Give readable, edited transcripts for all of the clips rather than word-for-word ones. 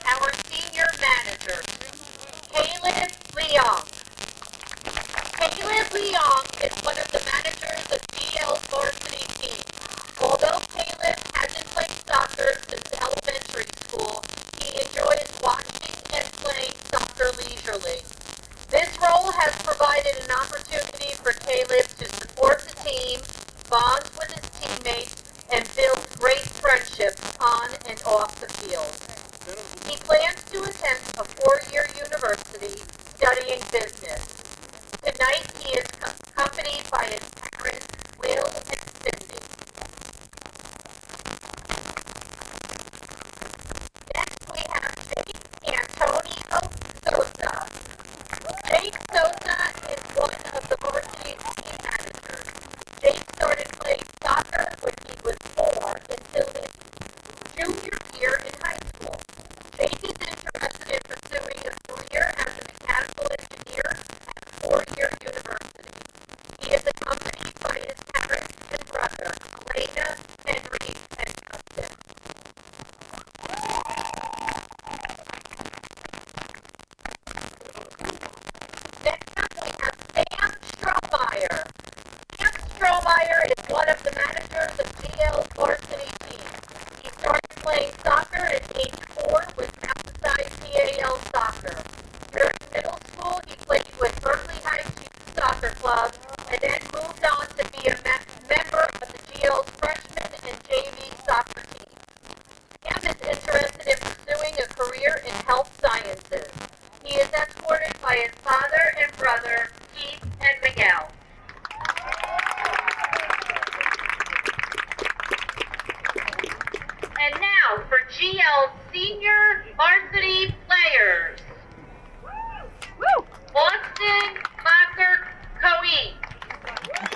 our senior manager, Caleb Leong. Caleb Leong is one of the managers of GL's varsity team. Although Caleb hasn't played soccer since elementary school, he enjoys watching and playing soccer leisurely. This role has provided an opportunity for Caleb to support the team, bond with his teammates, and build great friendships on and off the field. He plans to attend a 4-year university studying business. Tonight he is accompanied by his parents, Will and Cindy. Next we have Jake Antonio Sosa. Jake Sosa is one of the varsity team managers. Jake started playing soccer when he was 4 until his junior year in high school. Jake is interested in pursuing a career as a mechanical engineer at a 4-year university. He is accompanied by his parents and brother, Elena, Henry, and Justin. Next up, we have Sam Strohmeyer. Sam Strohmeyer is one of the managers of GL's varsity team. He started playing soccer at age 4 with Mountainside PAL Soccer. During middle school, he played with Berkeley Heights Youth Soccer Club and then moved on to be a member of the GL's freshman and JV soccer team. Sam is interested in pursuing a career in health sciences. He is escorted by his father and brother, Keith and Miguel. And now for GL's senior varsity players. Austin Macker Coe.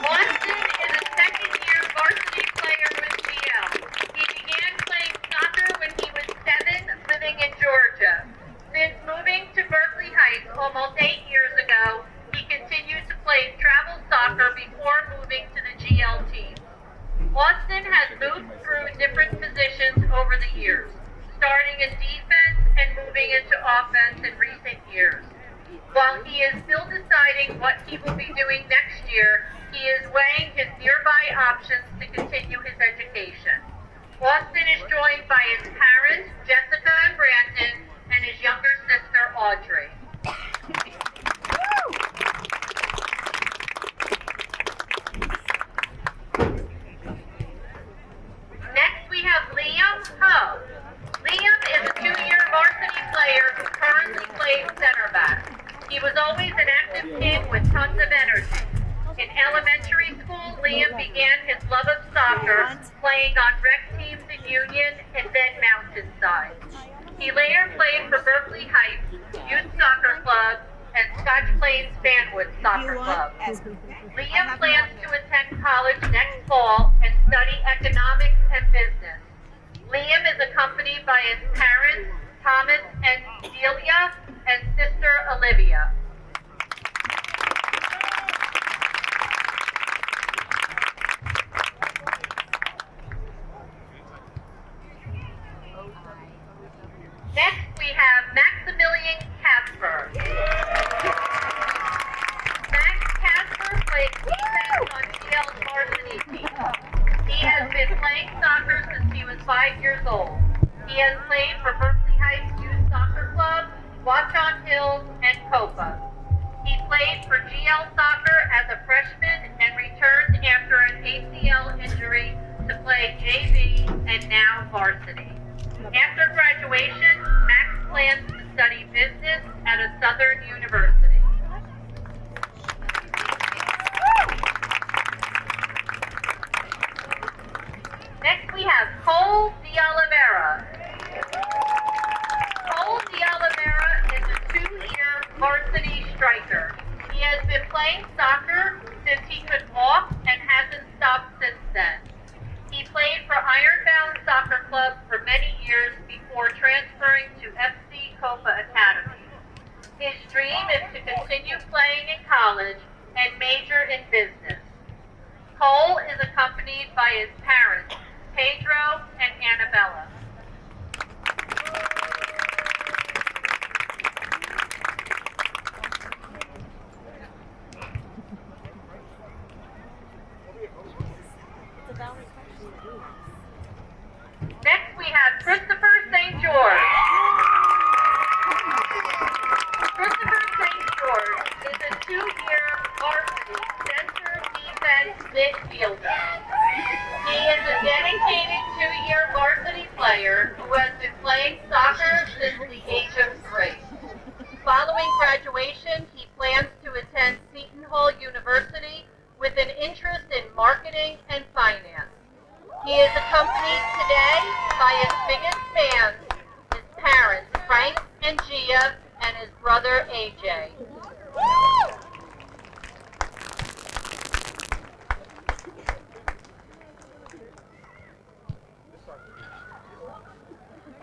Austin is a second-year varsity player with GL. He began playing soccer when he was 7, living in Georgia. Since moving to Berkeley Heights almost 8 years ago, he continued to play travel soccer before moving to the GL team. Austin has moved through different positions over the years, starting in defense and moving into offense in recent years. While he is still deciding what he will be doing next year, he is weighing his nearby options to continue his education. Austin is joined by his parents, Jessica and Brandon, and his younger sister, Audrey. Next we have Liam Ho. Liam is a 2-year varsity player who currently plays center back. He was always an active kid with tons of energy. In elementary school, Liam began his love of soccer, playing on rec teams in Union and then Mountainside. He later played for Berkeley Heights Youth Soccer Club and Scotch Plains Fanwood Soccer Club. Liam plans to attend college next fall and study economics and business. Liam is accompanied by his parents, Thomas and Delia, and sister Olivia. Next, we have Maximilian Casper. Max Casper plays defense on GL's varsity team. He has been playing soccer since he was 5 years old. He has played for Berkeley Heights Youth Soccer Club, Watchon Hills, and Copa. He played for GL Soccer as a freshman and returned after an ACL injury to play JV and now varsity. After graduation, Max plans to study business at a Southern university. Next we have Cole D'Oliveira. Cole D'Oliveira is a 2-year varsity striker. He has been playing soccer since he could walk and hasn't stopped since then. He played for Ironbound Soccer Club for many years before transferring to FC Copa Academy. His dream is to continue playing in college and major in business. Cole is accompanied by his parents, Pedro and Annabella. has been playing soccer since the age of 3. Following graduation, he plans to attend Seton Hall University with an interest in marketing and finance. He is accompanied today by his biggest fans, his parents, Frank and Gia, and his brother, AJ.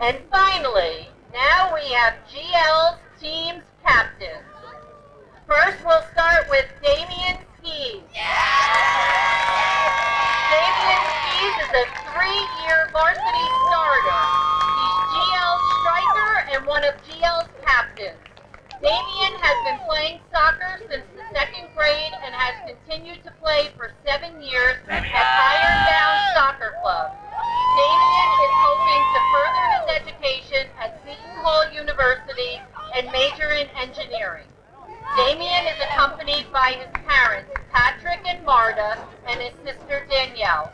And finally, now we have GL's team's captains. First, we'll start with Damian Skies. Damian Skies is a 3-year varsity starter. He's GL's striker and one of GL's captains. Damian has been playing soccer since the 2nd grade and has continued to play for 7 years at Ironbound Soccer Club. Damian is hoping to further his education at Seton Hall University and major in engineering. Damian is accompanied by his parents, Patrick and Marta, and his sister, Danielle.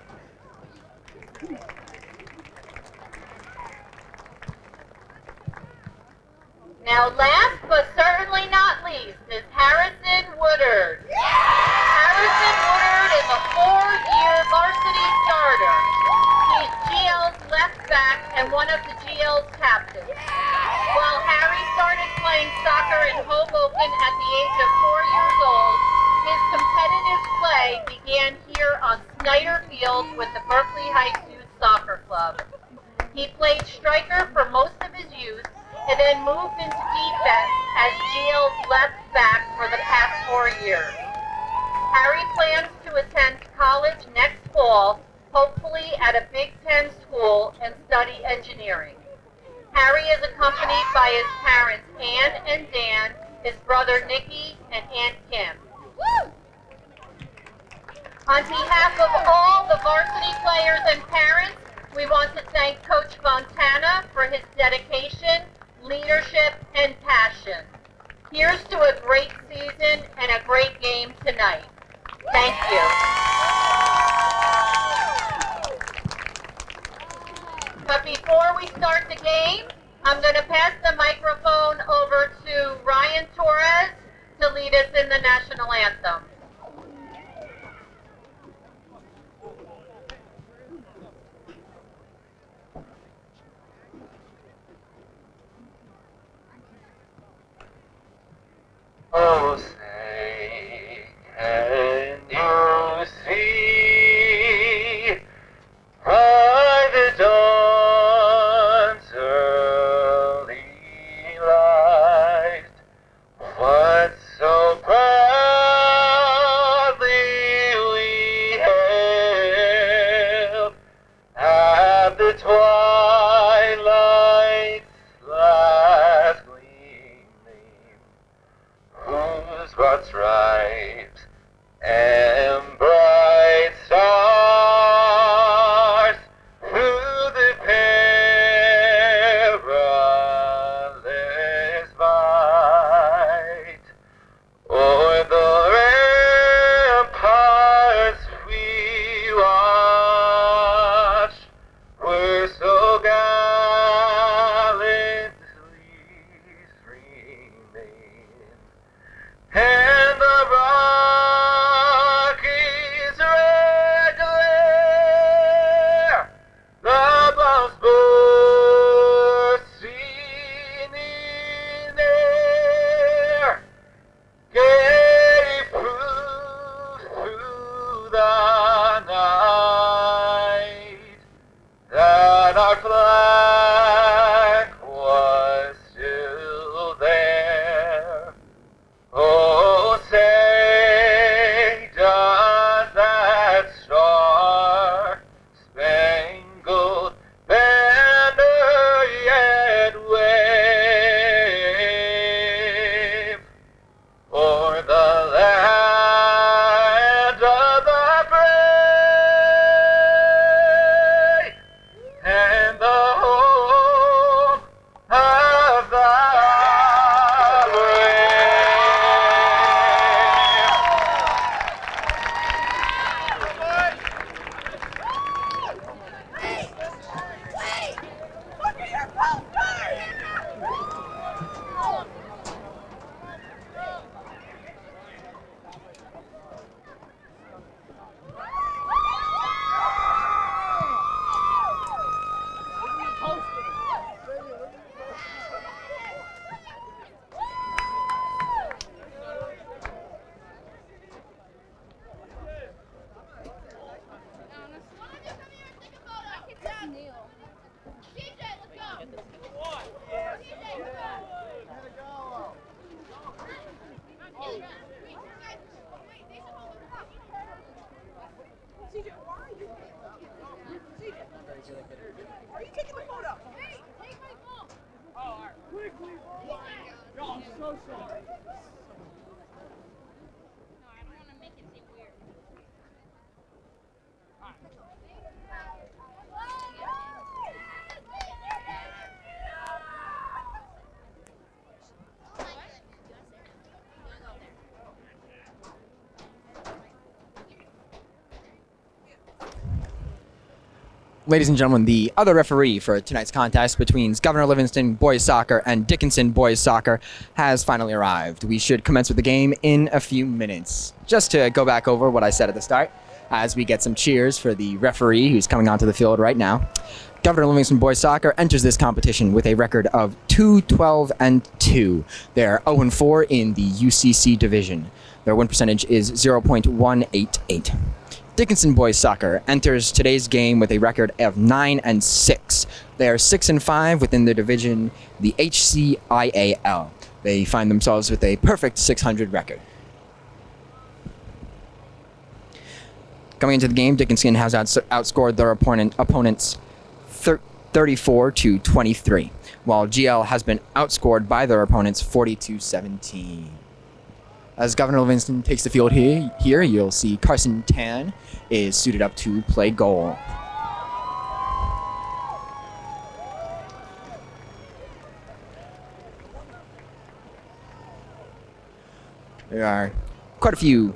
Now, last but certainly not least is Harrison Woodard. Harrison Woodard is a 4-year varsity starter. He's GL's left back and one of the GL's captains. While Harry started playing soccer in Hoboken at the age of 4 years old, his competitive play began here on Snyder Field with the Berkeley Heights Youth Soccer Club. He played striker for most of his youth and then moved into defense as GL's left back for the past 4 years. Harry plans to attend college next fall, hopefully at a Big Ten school, and study engineering. Harry is accompanied by his parents, Ann and Dan, his brother Nicky, and Aunt Kim. Woo! On behalf of all the varsity players and parents, we want to thank Coach Fontana for his dedication, leadership, and passion. Here's to a great season and a great game tonight. Thank you. But before we start the game, I'm going to pass the microphone over to Ryan Torres to lead us in the national anthem. Oh, say, can you see by the dawn's early light what so proudly we hailed at the twilight's last gleaming, whose Are you taking the photo? Hey, take my phone. Oh, all right. Quickly. Yo, I'm so sorry. No, I don't want to make it seem weird. Ladies and gentlemen, the other referee for tonight's contest between Governor Livingston boys soccer and Dickinson boys soccer has finally arrived. We should commence with the game in a few minutes. Just to go back over what I said at the start, as we get some cheers for the referee who's coming onto the field right now. Governor Livingston boys soccer enters this competition with a record of 2-12-2. They're 0-4 in the UCC division. Their win percentage is 0.188. Dickinson boys soccer enters today's game with a record of 9-6. They are 6-5 within their division, the HCIAL. They find themselves with a perfect 600 record. Coming into the game, Dickinson has outscored their opponents 34-23, while GL has been outscored by their opponents 40-17. As Governor Livingston takes the field here you'll see Carson Tan is suited up to play goal. There are quite a few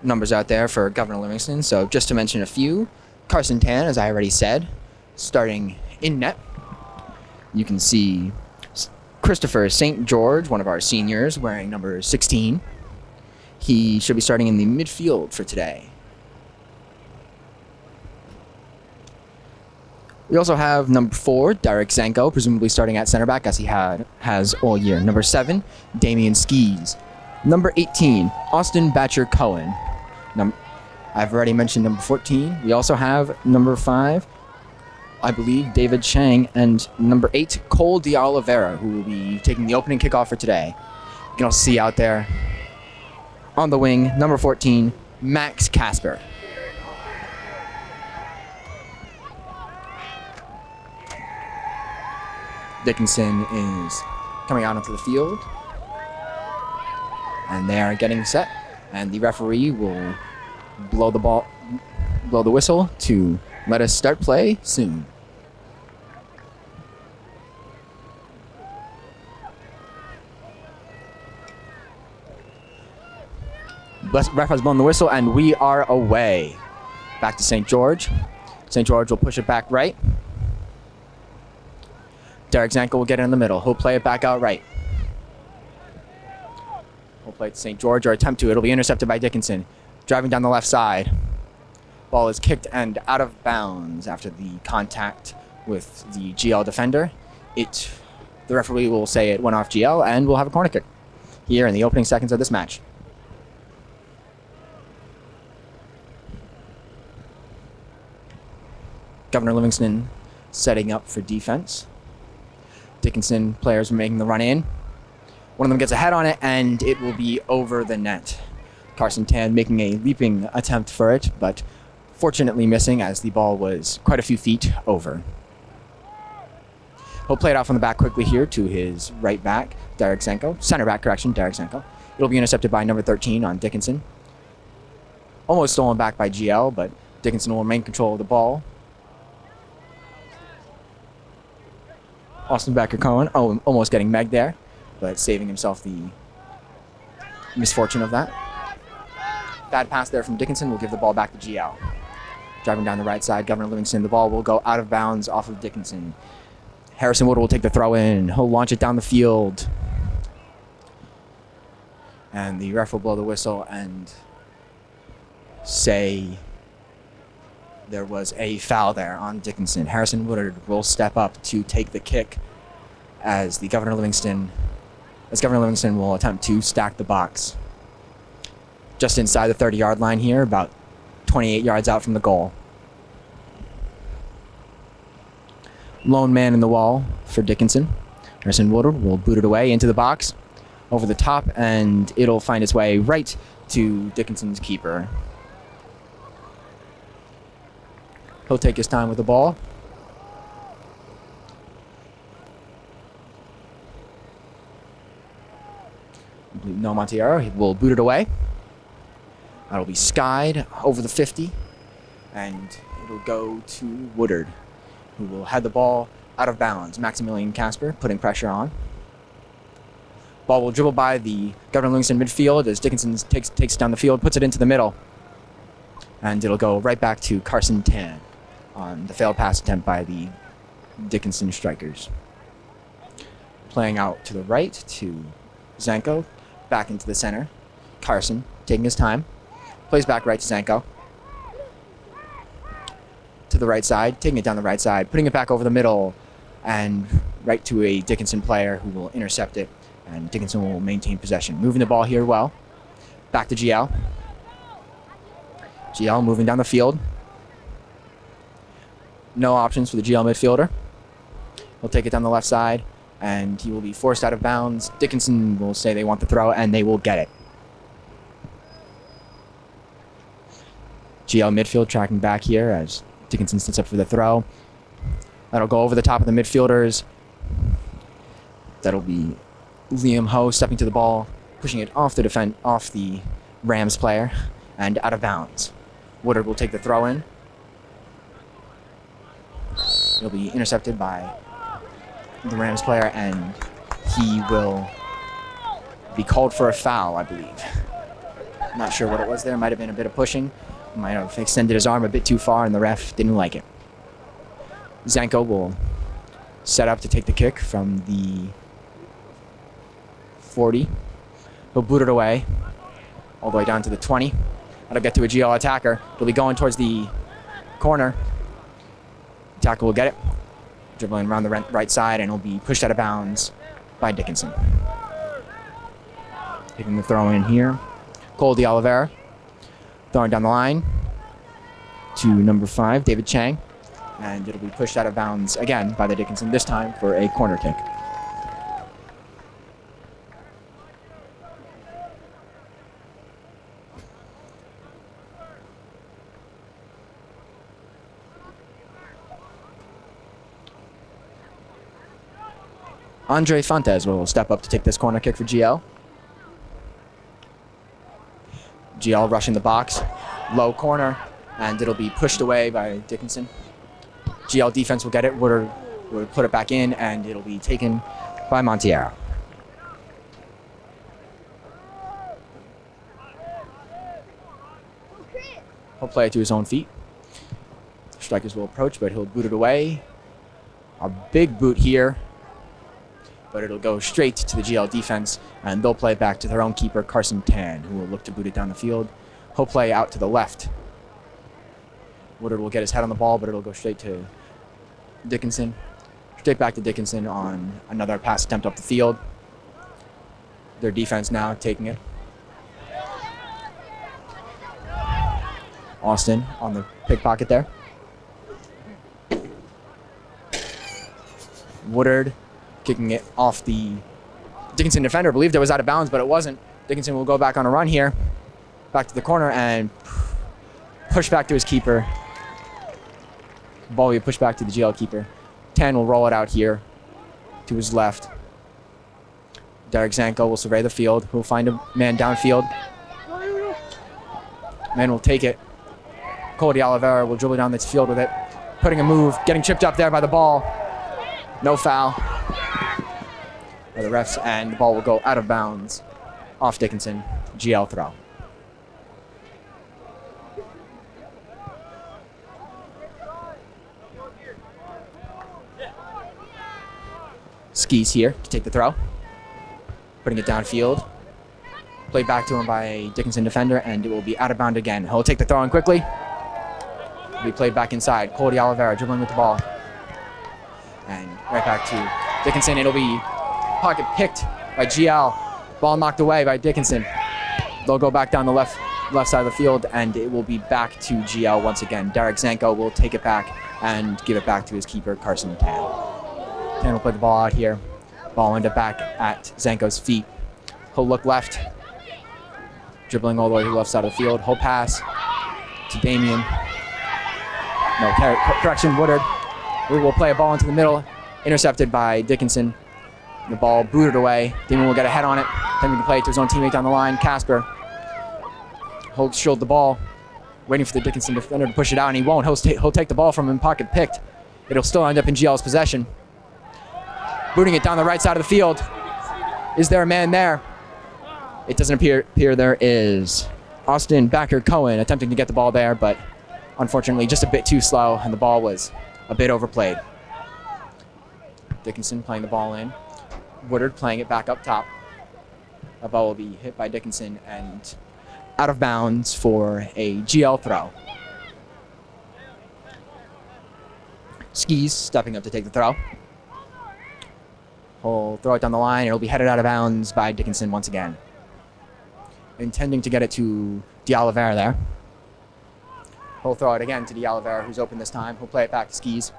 numbers out there for Governor Livingston, so just to mention a few, Carson Tan, as I already said, starting in net. You can see Christopher St. George, one of our seniors, wearing number 16. He should be starting in the midfield for today. We also have number 4, Derek Zanko, presumably starting at center back as he has all year. Number 7, Damian Skis. Number 18, Austin Batcher Cohen. I've already mentioned number 14. We also have number 5, I believe, David Chang, and number 8, Cole De Oliveira, who will be taking the opening kickoff for today. You can also see out there on the wing, number 14, Max Casper. Dickinson is coming out onto the field, and they are getting set, and the referee will blow the whistle to let us start play soon. Ref has blown the whistle, and we are away. Back to St. George. St. George will push it back right. Derek Zanko will get it in the middle. He'll play it back out right. We'll play it to St. George, or attempt to. It'll be intercepted by Dickinson. Driving down the left side. Ball is kicked and out of bounds after the contact with the GL defender. The referee will say it went off GL, and we'll have a corner kick here in the opening seconds of this match. Governor Livingston setting up for defense. Dickinson players are making the run in. One of them gets a head on it, and it will be over the net. Carson Tan making a leaping attempt for it, but fortunately missing as the ball was quite a few feet over. He'll play it off on the back quickly here to his right back, Derek Zanko. Center back, correction, Derek Zanko. It'll be intercepted by number 13 on Dickinson. Almost stolen back by GL, but Dickinson will remain control of the ball. Austin Becker Cohen, almost getting megged there, but saving himself the misfortune of that. Bad pass there from Dickinson will give the ball back to GL. Driving down the right side, Governor Livingston, the ball will go out of bounds off of Dickinson. Harrison Woodard will take the throw in. He'll launch it down the field. And the ref will blow the whistle and say there was a foul there on Dickinson. Harrison Woodard will step up to take the kick as Governor Livingston will attempt to stack the box. Just inside the 30-yard line here, about 28 yards out from the goal. Lone man in the wall for Dickinson. Harrison Woodard will boot it away into the box, over the top, and it'll find its way right to Dickinson's keeper. He'll take his time with the ball. No Montiero, he will boot it away. That'll be skied over the 50, and it'll go to Woodard, who will head the ball out of bounds. Maximilian Casper putting pressure on. Ball will dribble by the Governor Livingston midfield as Dickinson takes it down the field, puts it into the middle, and it'll go right back to Carson Tan on the failed pass attempt by the Dickinson strikers. Playing out to the right to Zanko, back into the center. Carson taking his time, plays back right to Zanko. To the right side, taking it down the right side, putting it back over the middle, and right to a Dickinson player who will intercept it, and Dickinson will maintain possession. Moving the ball here well. Back to GL. GL moving down the field. No options for the GL midfielder. He'll take it down the left side, and he will be forced out of bounds. Dickinson will say they want the throw, and they will get it. GL midfield tracking back here as Dickinson sets up for the throw. That'll go over the top of the midfielders. That'll be Liam Ho stepping to the ball, pushing it off the Rams player, and out of bounds. Woodard will take the throw in. It'll be intercepted by the Rams player, and he will be called for a foul, I believe. I'm not sure what it was there. Might have been a bit of pushing. Might have extended his arm a bit too far, and the ref didn't like it. Zanko will set up to take the kick from the 40. He'll boot it away all the way down to the 20. That'll get to a GL attacker. He'll be going towards the corner. Attacker will get it, dribbling around the right side, and he'll be pushed out of bounds by Dickinson. Taking the throw in here. Cole de Oliveira throwing down the line to number 5, David Chang, and it'll be pushed out of bounds again by the Dickinson, this time for a corner kick. Andre Fontes will step up to take this corner kick for GL. GL rushing the box, low corner, and it'll be pushed away by Dickinson. GL defense will get it, Woodard will put it back in, and it'll be taken by Montiero. He'll play it to his own feet. Strikers will approach, but he'll boot it away. A big boot here, but it'll go straight to the GL defense, and they'll play it back to their own keeper, Carson Tan, who will look to boot it down the field. He'll play out to the left. Woodard will get his head on the ball, but it'll go straight to Dickinson. Straight back to Dickinson on another pass attempt up the field. Their defense now taking it. Austin on the pickpocket there. Woodard kicking it off the Dickinson defender. Believed it was out of bounds, but it wasn't. Dickinson will go back on a run here. Back to the corner and push back to his keeper. Ball will be pushed back to the GL keeper. 10 will roll it out here to his left. Derek Zanko will survey the field. He'll find a man downfield. Man will take it. Cole de Oliveira will dribble down this field with it. Putting a move, getting chipped up there by the ball. No foul by the refs, and the ball will go out of bounds off Dickinson. GL throw. Skis here to take the throw. Putting it downfield. Played back to him by a Dickinson defender, and it will be out of bounds again. He'll take the throw in quickly. It'll be played back inside. Cody Oliveira dribbling with the ball. And right back to Dickinson. It'll be pocket picked by GL. Ball knocked away by Dickinson. They'll go back down the left side of the field, and it will be back to GL once again. Derek Zanko will take it back and give it back to his keeper, Carson Tan. Tan will play the ball out here. Ball will end up back at Zanko's feet. He'll look left. Dribbling all the way to the left side of the field. He'll pass to Damian. No, correction, Woodard. We will play a ball into the middle. Intercepted by Dickinson. The ball booted away. Damian will get a head on it. Attempting to play it to his own teammate down the line. Casper. He'll shield the ball. Waiting for the Dickinson defender to push it out, and he won't. He'll take the ball from him, pocket picked. It'll still end up in GL's possession. Booting it down the right side of the field. Is there a man there? It doesn't appear there is. Austin Backer Cohen attempting to get the ball there, but unfortunately just a bit too slow, and the ball was a bit overplayed. Dickinson playing the ball in. Woodard playing it back up top. The ball will be hit by Dickinson and out of bounds for a GL throw. Skis stepping up to take the throw. He'll throw it down the line. It'll be headed out of bounds by Dickinson once again. Intending to get it to D'Oliveira there. He'll throw it again to D'Oliveira, who's open this time. He'll play it back to Skis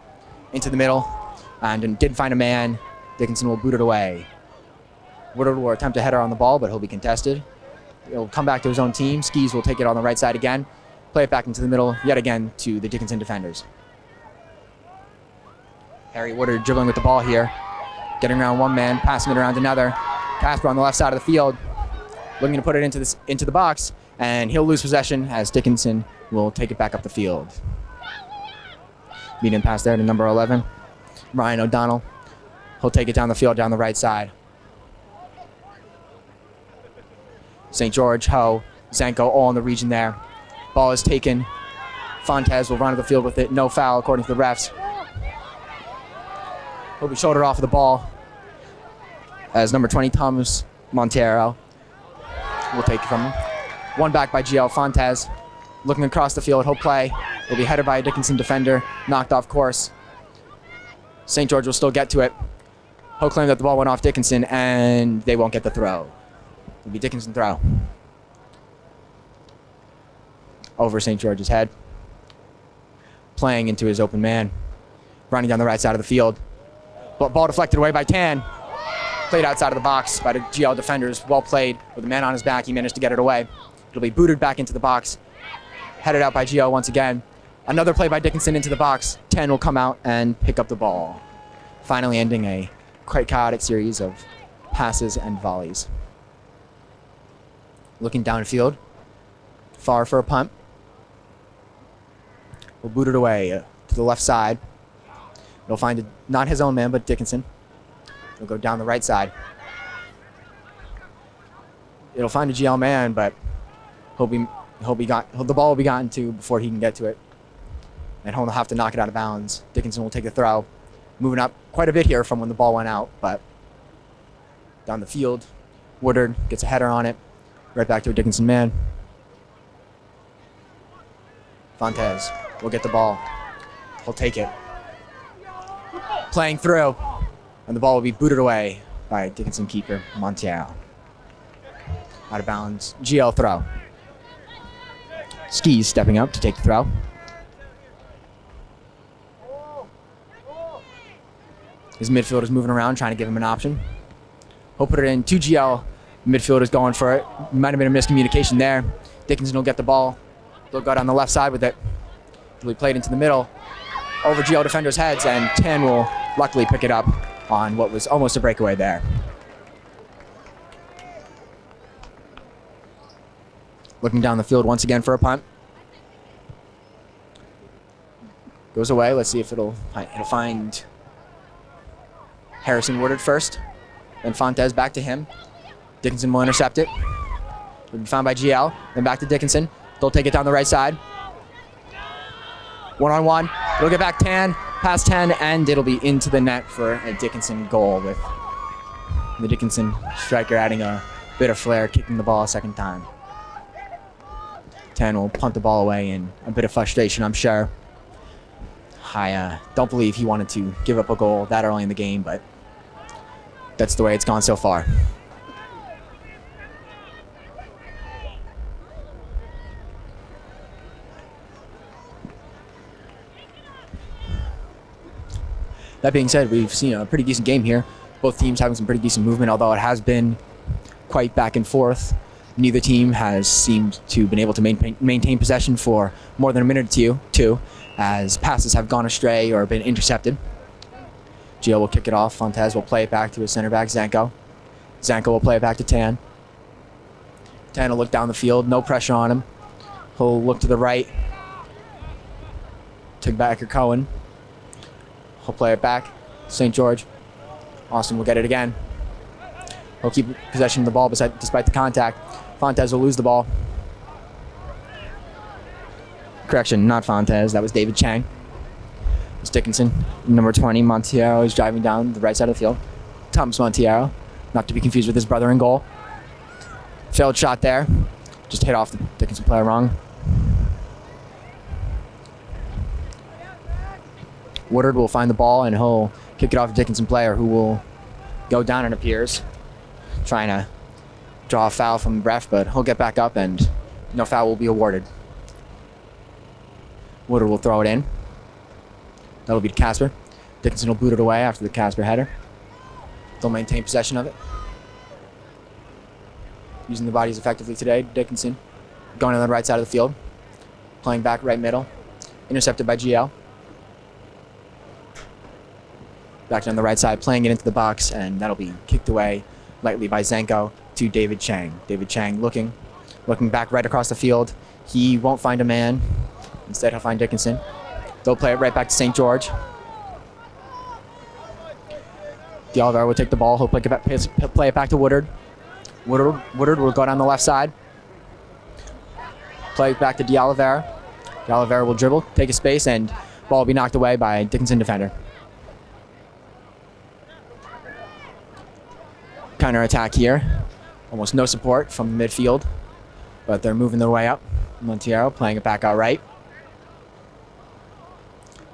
into the middle, and didn't find a man. Dickinson will boot it away. Woodard will attempt a header on the ball, but he'll be contested. He'll come back to his own team. Skis will take it on the right side again. Play it back into the middle, yet again, to the Dickinson defenders. Harry Woodard dribbling with the ball here. Getting around one man, passing it around another. Casper on the left side of the field. Looking to put it into the box, and he'll lose possession as Dickinson will take it back up the field. Medium pass there to number 11, Ryan O'Donnell. He'll take it down the field, down the right side. St. George, Ho, Zanko, all in the region there. Ball is taken. Fontes will run to the field with it. No foul, according to the refs. He'll be shouldered off of the ball as number 20, Thomas Montero, will take it from him. One back by GL Fontes. Looking across the field, he'll play. He'll be headed by a Dickinson defender, knocked off course. St. George will still get to it. He'll claim that the ball went off Dickinson, and they won't get the throw. It'll be Dickinson throw. Over St. George's head. Playing into his open man. Running down the right side of the field. Ball deflected away by Tan. Played outside of the box by the GL defenders. Well played. With a man on his back, he managed to get it away. It'll be booted back into the box. Headed out by GL once again. Another play by Dickinson into the box. 10 will come out and pick up the ball. Finally ending a quite chaotic series of passes and volleys. Looking downfield. Far for a punt. We'll boot it away to the left side. It'll find not his own man, but Dickinson. He'll go down the right side. It'll find a GL man, but the ball will be gotten to before he can get to it. And he'll have to knock it out of bounds. Dickinson will take the throw. Moving up quite a bit here from when the ball went out, but down the field. Woodard gets a header on it. Right back to a Dickinson man. Fontes will get the ball. He'll take it. Playing through. And the ball will be booted away by Dickinson keeper Montiel. Out of bounds. GL throw. Skis stepping up to take the throw. His midfielder's moving around, trying to give him an option. He'll put it in. 2 GL midfielders going for it. Might have been a miscommunication there. Dickinson will get the ball. They'll go down the left side with it. It'll be played into the middle. Over GL defenders' heads, and 10 will luckily pick it up on what was almost a breakaway there. Looking down the field once again for a punt. Goes away. Let's see if it'll find Harrison Woodard first. Then Fontes back to him. Dickinson will intercept it. It'll be found by GL. Then back to Dickinson. They'll take it down the right side. One-on-one. It'll get back Tan. past 10, and it'll be into the net for a Dickinson goal, with the Dickinson striker adding a bit of flair, kicking the ball a second time. 10 will punt the ball away in a bit of frustration, I'm sure. I don't believe he wanted to give up a goal that early in the game, but that's the way it's gone so far. That being said, we've seen a pretty decent game here. Both teams having some pretty decent movement, although it has been quite back and forth. Neither team has seemed to have been able to maintain possession for more than a minute or two, as passes have gone astray or been intercepted. Gio will kick it off. Fontes will play it back to his center back, Zanko. Zanko will play it back to Tan. Tan will look down the field, no pressure on him. He'll look to the right. Take back to Cohen. He'll play it back. St. George. Austin will get it again. He'll keep possession of the ball despite the contact. Fontes will lose the ball. Correction, not Fontes. That was David Chang. It's Dickinson. Number 20, Montiero, is driving down the right side of the field. Thomas Montiero, not to be confused with his brother in goal. Failed shot there. Just hit off the Dickinson player wrong. Woodard will find the ball and he'll kick it off a Dickinson player who will go down, it appears, trying to draw a foul from the ref, but he'll get back up and no foul will be awarded. Woodard will throw it in. That'll be to Casper. Dickinson will boot it away after the Casper header. They'll maintain possession of it. Using the bodies effectively today, Dickinson going on the right side of the field. Playing back right middle. Intercepted by GL. Back down the right side, playing it into the box, and that'll be kicked away lightly by Zanko to David Chang. David Chang looking back right across the field. He won't find a man. Instead, he'll find Dickinson. They'll play it right back to St. George. D'Oliveira will take the ball. He'll play it back to Woodard. Woodard will go down the left side. Play it back to D'Oliveira. D'Oliveira will dribble, take a space, and ball will be knocked away by a Dickinson defender. Counter attack here. Almost no support from midfield, but they're moving their way up. Montiero playing it back out right.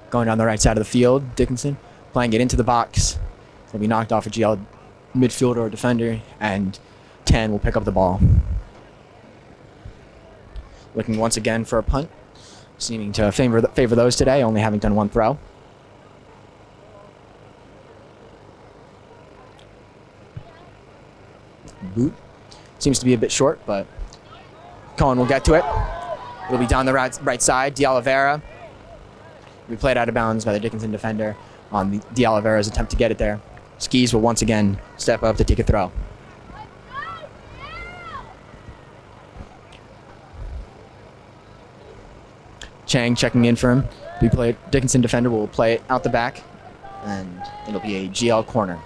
Going down the right side of the field, Dickinson playing it into the box. It'll be knocked off a GL midfielder or defender, and 10 will pick up the ball. Looking once again for a punt, seeming to favor those today, only having done one throw. Boot seems to be a bit short, but Cohen will get to it. It'll be down the right side. D'Oliveira will be played out of bounds by the Dickinson defender on D'Oliveira's attempt to get it there. Skis will once again step up to take a throw. Chang checking in for him. Dickinson defender will play it out the back, and it'll be a GL corner.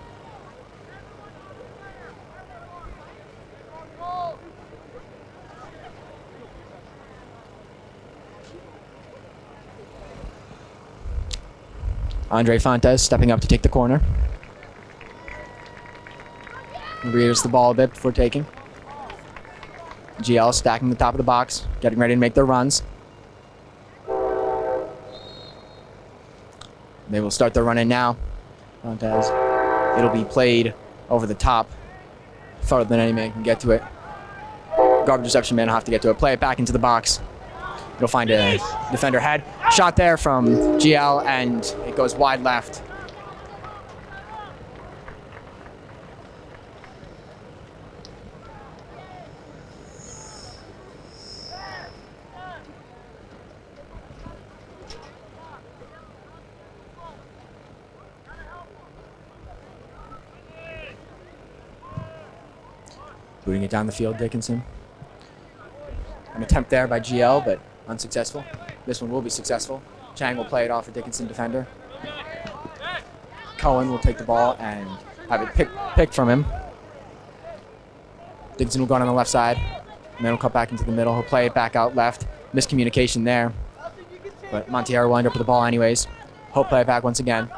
Andre Fontes stepping up to take the corner. Rears the ball a bit before taking. GL stacking the top of the box, getting ready to make their runs. They will start their run in now. Fontes. It'll be played over the top, farther than any man can get to it. Garbage reception man will have to get to it. Play it back into the box. It'll find a defender head. Shot there from GL, and it goes wide left. Booting it down the field, Dickinson. An attempt there by GL, but unsuccessful. This one will be successful. Chang will play it off a Dickinson defender. Cohen will take the ball and have it picked from him. Dickinson will go on the left side, and then he'll cut back into the middle. He'll play it back out left. Miscommunication there, but Montiero will end up with the ball anyways. He'll play it back once again.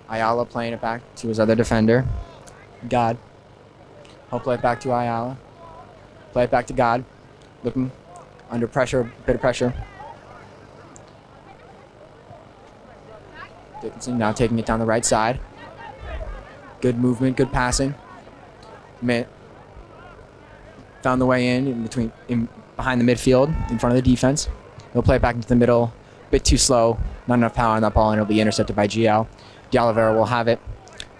Ayala playing it back to his other defender, God. He'll play it back to Ayala. Play it back to God. Looking under pressure, a bit of pressure. Dickinson now taking it down the right side. Good movement, good passing. Found the way in behind the midfield, in front of the defense. He'll play it back into the middle. A bit too slow, not enough power on that ball, and it'll be intercepted by GL. D'Oliveira will have it.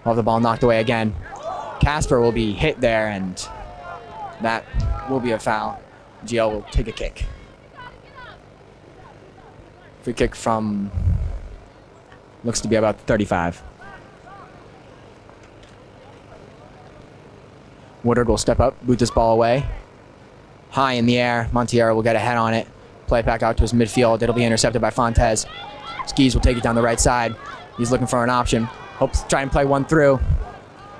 Will have the ball knocked away again. Casper will be hit there, and that will be a foul. GL will take a kick. Free kick from, looks to be about 35. Woodard will step up, boot this ball away. High in the air, Montiero will get a head on it. Play it back out to his midfield. It'll be intercepted by Fontes. Skis will take it down the right side. He's looking for an option. Hopes to try and play one through.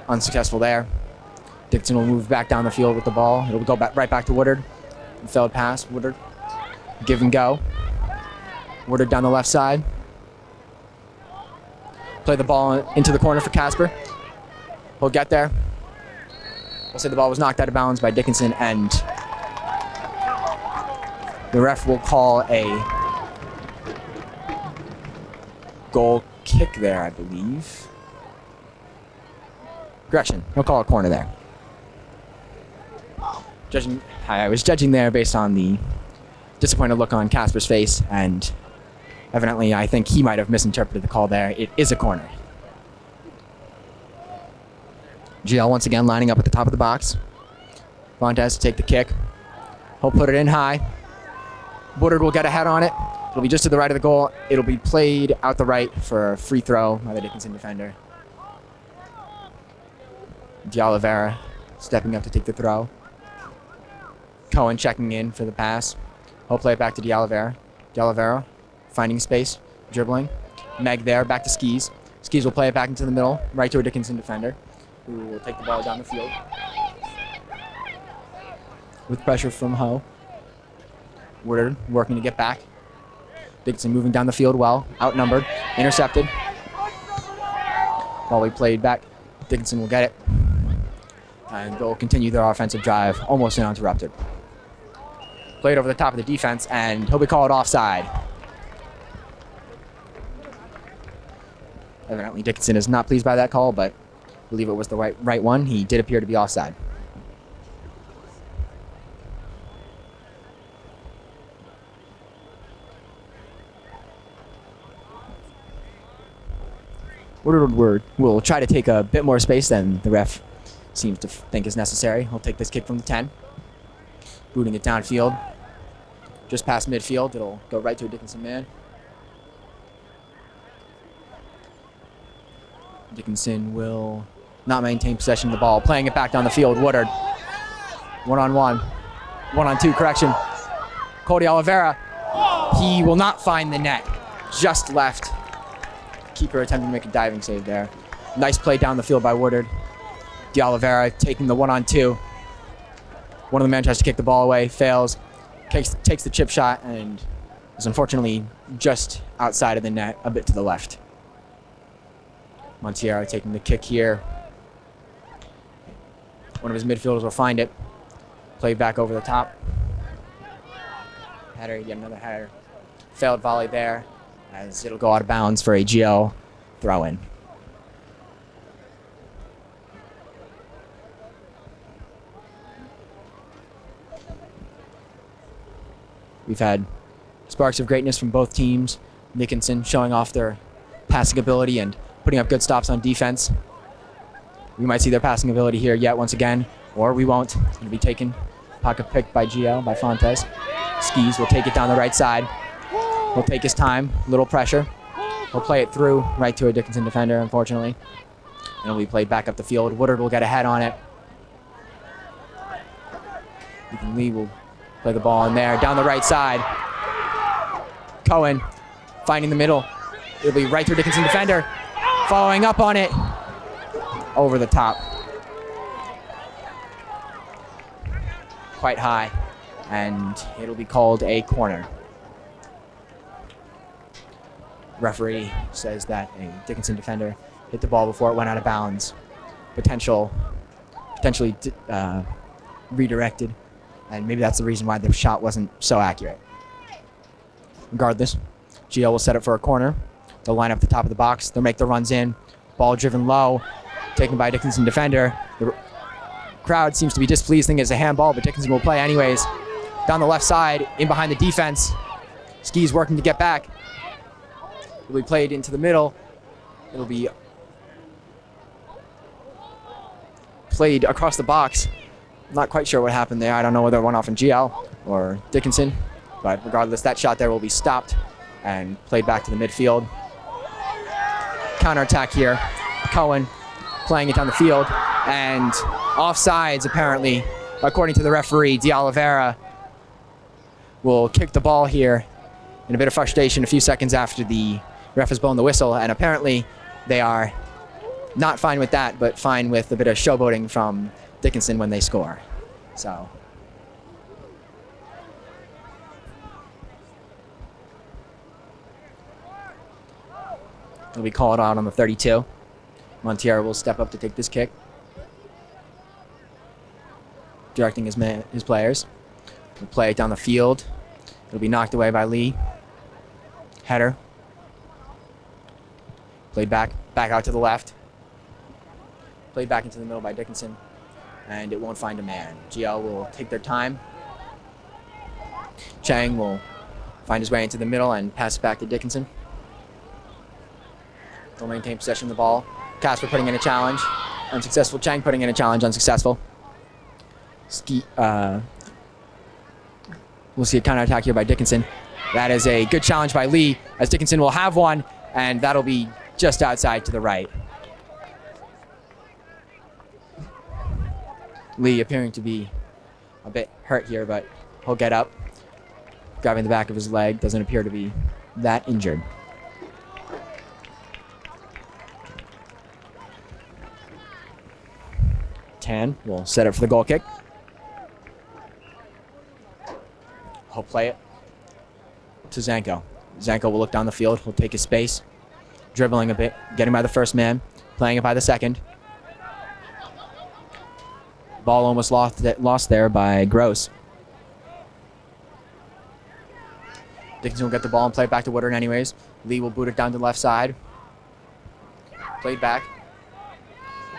Unsuccessful there. Dickinson will move back down the field with the ball. It'll go back, right back to Woodard. Failed pass. Woodard. Give and go. Woodard down the left side. Play the ball into the corner for Casper. He'll get there. We'll say the ball was knocked out of bounds by Dickinson, and the ref will call a goal kick there, I believe. Correction, he'll call a corner there. I was judging there based on the disappointed look on Casper's face, and evidently I think he might have misinterpreted the call there. It is a corner. GL once again lining up at the top of the box. Fontes to take the kick. He'll put it in high. Woodard will get a head on it. It'll be just to the right of the goal. It'll be played out the right for a free throw by the Dickinson defender. D'Oliveira stepping up to take the throw. Cohen checking in for the pass. He'll play it back to D'Oliveira. D'Oliveira finding space, dribbling. Meg there, back to Skis. Skis will play it back into the middle, right to a Dickinson defender, who will take the ball down the field. With pressure from Ho. Woodard working to get back. Dickinson moving down the field well, outnumbered, intercepted. While we played back, Dickinson will get it. And they'll continue their offensive drive, almost uninterrupted. Played over the top of the defense, and he'll be called offside. Evidently, Dickinson is not pleased by that call, but I believe it was the right one. He did appear to be offside. Woodard will try to take a bit more space than the ref seems to think is necessary. He'll take this kick from the 10. Booting it downfield. Just past midfield. It'll go right to a Dickinson man. Dickinson will not maintain possession of the ball. Playing it back down the field. Woodard. One-on-one. One-on-two, correction. Cody Oliveira. He will not find the net. Just left. Keeper attempting to make a diving save there. Nice play down the field by Woodard. D'Oliveira taking the one-on-two. One of the men tries to kick the ball away, fails, takes the chip shot, and is unfortunately just outside of the net, a bit to the left. Montiero taking the kick here. One of his midfielders will find it. Play back over the top. Header, yet another header. Failed volley there, as it'll go out of bounds for a GL throw-in. We've had sparks of greatness from both teams. Dickinson showing off their passing ability and putting up good stops on defense. We might see their passing ability here yet once again, or we won't. It'll be taken, pocket picked by GL, by Fontes. Skis will take it down the right side. He'll take his time, little pressure. He'll play it through, right to a Dickinson defender, unfortunately. And it'll be played back up the field. Woodard will get a head on it. Ethan Lee will play the ball in there, down the right side. Cohen finding the middle. It'll be right to a Dickinson defender. Following up on it. Over the top. Quite high. And it'll be called a corner. Referee says that a Dickinson defender hit the ball before it went out of bounds. Potentially redirected, and maybe that's the reason why the shot wasn't so accurate. Regardless, GL will set it for a corner. They'll line up at the top of the box. They'll make the runs in. Ball driven low, taken by a Dickinson defender. The crowd seems to be displeased, thinking it's a handball, but Dickinson will play anyways. Down the left side, in behind the defense. Ski's working to get back. It'll be played into the middle. It'll be played across the box. Not quite sure what happened there. I don't know whether it went off in GL or Dickinson, but regardless, that shot there will be stopped and played back to the midfield. Counterattack here. Cohen playing it down the field, and offsides apparently, according to the referee. De Oliveira will kick the ball here in a bit of frustration a few seconds after the ref has blown the whistle, and apparently they are not fine with that, but fine with a bit of showboating from Dickinson when they score. So it'll be called out on the 32. Montiero will step up to take this kick, directing his players. He'll play it down the field. It'll be knocked away by Lee. Header. Played back out to the left. Played back into the middle by Dickinson, and it won't find a man. GL will take their time. Chang will find his way into the middle and pass it back to Dickinson. They'll maintain possession of the ball. Casper putting in a challenge. Unsuccessful. Chang putting in a challenge. Unsuccessful. We'll see a counterattack here by Dickinson. That is a good challenge by Lee, as Dickinson will have one, and that'll be just outside to the right. Lee appearing to be a bit hurt here, but he'll get up. Grabbing the back of his leg. Doesn't appear to be that injured. Tan will set it for the goal kick. He'll play it to Zanko. Zanko will look down the field. He'll take his space. Dribbling a bit. Getting by the first man. Playing it by the second. Ball almost lost there by Gross. Dickinson will get the ball and play it back to Woodard anyways. Lee will boot it down to the left side. Played back.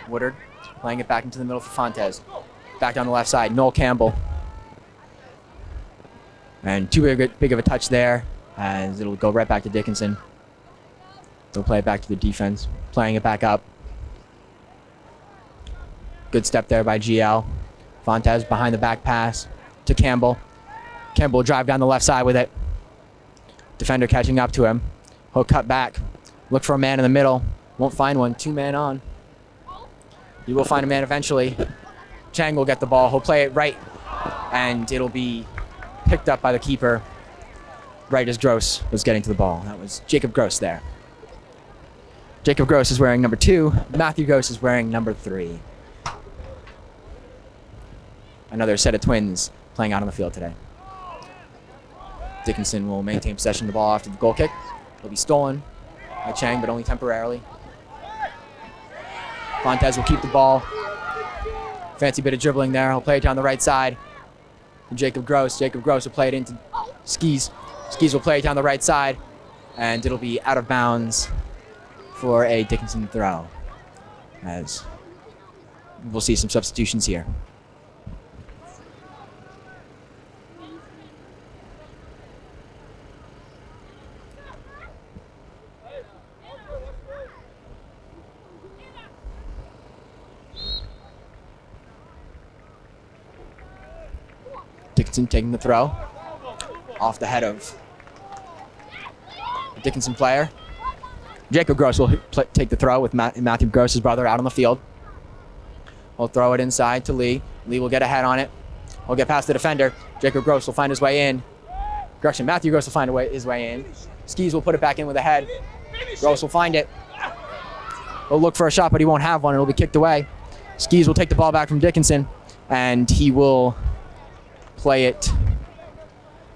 Woodard playing it back into the middle for Fontes. Back down the left side. Noel Campbell. And too big of a touch there, as it'll go right back to Dickinson. They'll play it back to the defense. Playing it back up. Good step there by GL. Fontes behind the back pass to Campbell. Campbell will drive down the left side with it. Defender catching up to him. He'll cut back. Look for a man in the middle. Won't find one. 2-man on. He will find a man eventually. Chang will get the ball. He'll play it right, and it'll be picked up by the keeper right as Gross was getting to the ball. That was Jacob Gross there. Jacob Gross is wearing number 2. Matthew Gross is wearing number 3. Another set of twins playing out on the field today. Dickinson will maintain possession of the ball after the goal kick. It'll be stolen by Chang, but only temporarily. Fontes will keep the ball. Fancy bit of dribbling there. He'll play it down the right side. Jacob Gross. Jacob Gross will play it into Skis. Skis will play it down the right side, and it'll be out of bounds for a Dickinson throw, as we'll see some substitutions here. Dickinson taking the throw off the head of the Dickinson player. Jacob Gross will take the throw with Matthew Gross's brother out on the field. He'll throw it inside to Lee. Lee will get a head on it. He'll get past the defender. Jacob Gross will find his way in. Correction, Matthew Gross will find his way in. Skis will put it back in with a head. Gross will find it. He'll look for a shot, but he won't have one. It'll be kicked away. Skis will take the ball back from Dickinson, and he will play it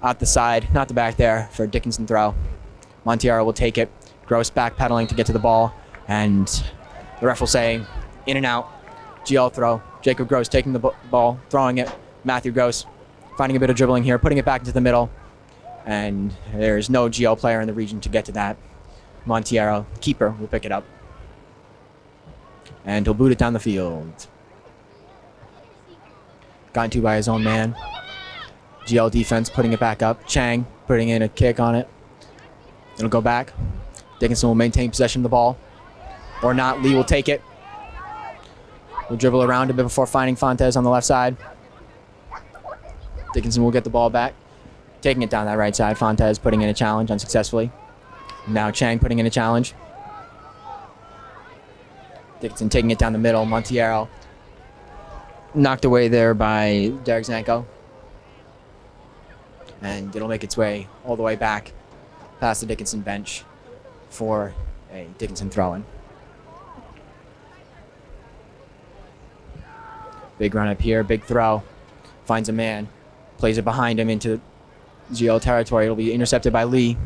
out the side, not the back there, for a Dickinson throw. Montiero will take it, Gross backpedaling to get to the ball, and the ref will say in and out. GL throw. Jacob Gross taking the ball, throwing it. Matthew Gross finding a bit of dribbling here, putting it back into the middle, and there's no GL player in the region to get to that. Montiero, keeper, will pick it up, and he'll boot it down the field. Gotten to by his own man. GL defense putting it back up. Chang putting in a kick on it. It'll go back. Dickinson will maintain possession of the ball. Or not. Lee will take it. We'll dribble around a bit before finding Fontes on the left side. Dickinson will get the ball back. Taking it down that right side. Fontes putting in a challenge unsuccessfully. Now Chang putting in a challenge. Dickinson taking it down the middle. Montiero knocked away there by Derek Zanko. And it'll make its way all the way back past the Dickinson bench for a Dickinson throw-in. Big run up here, big throw. Finds a man, plays it behind him into GL territory. It'll be intercepted by Lee.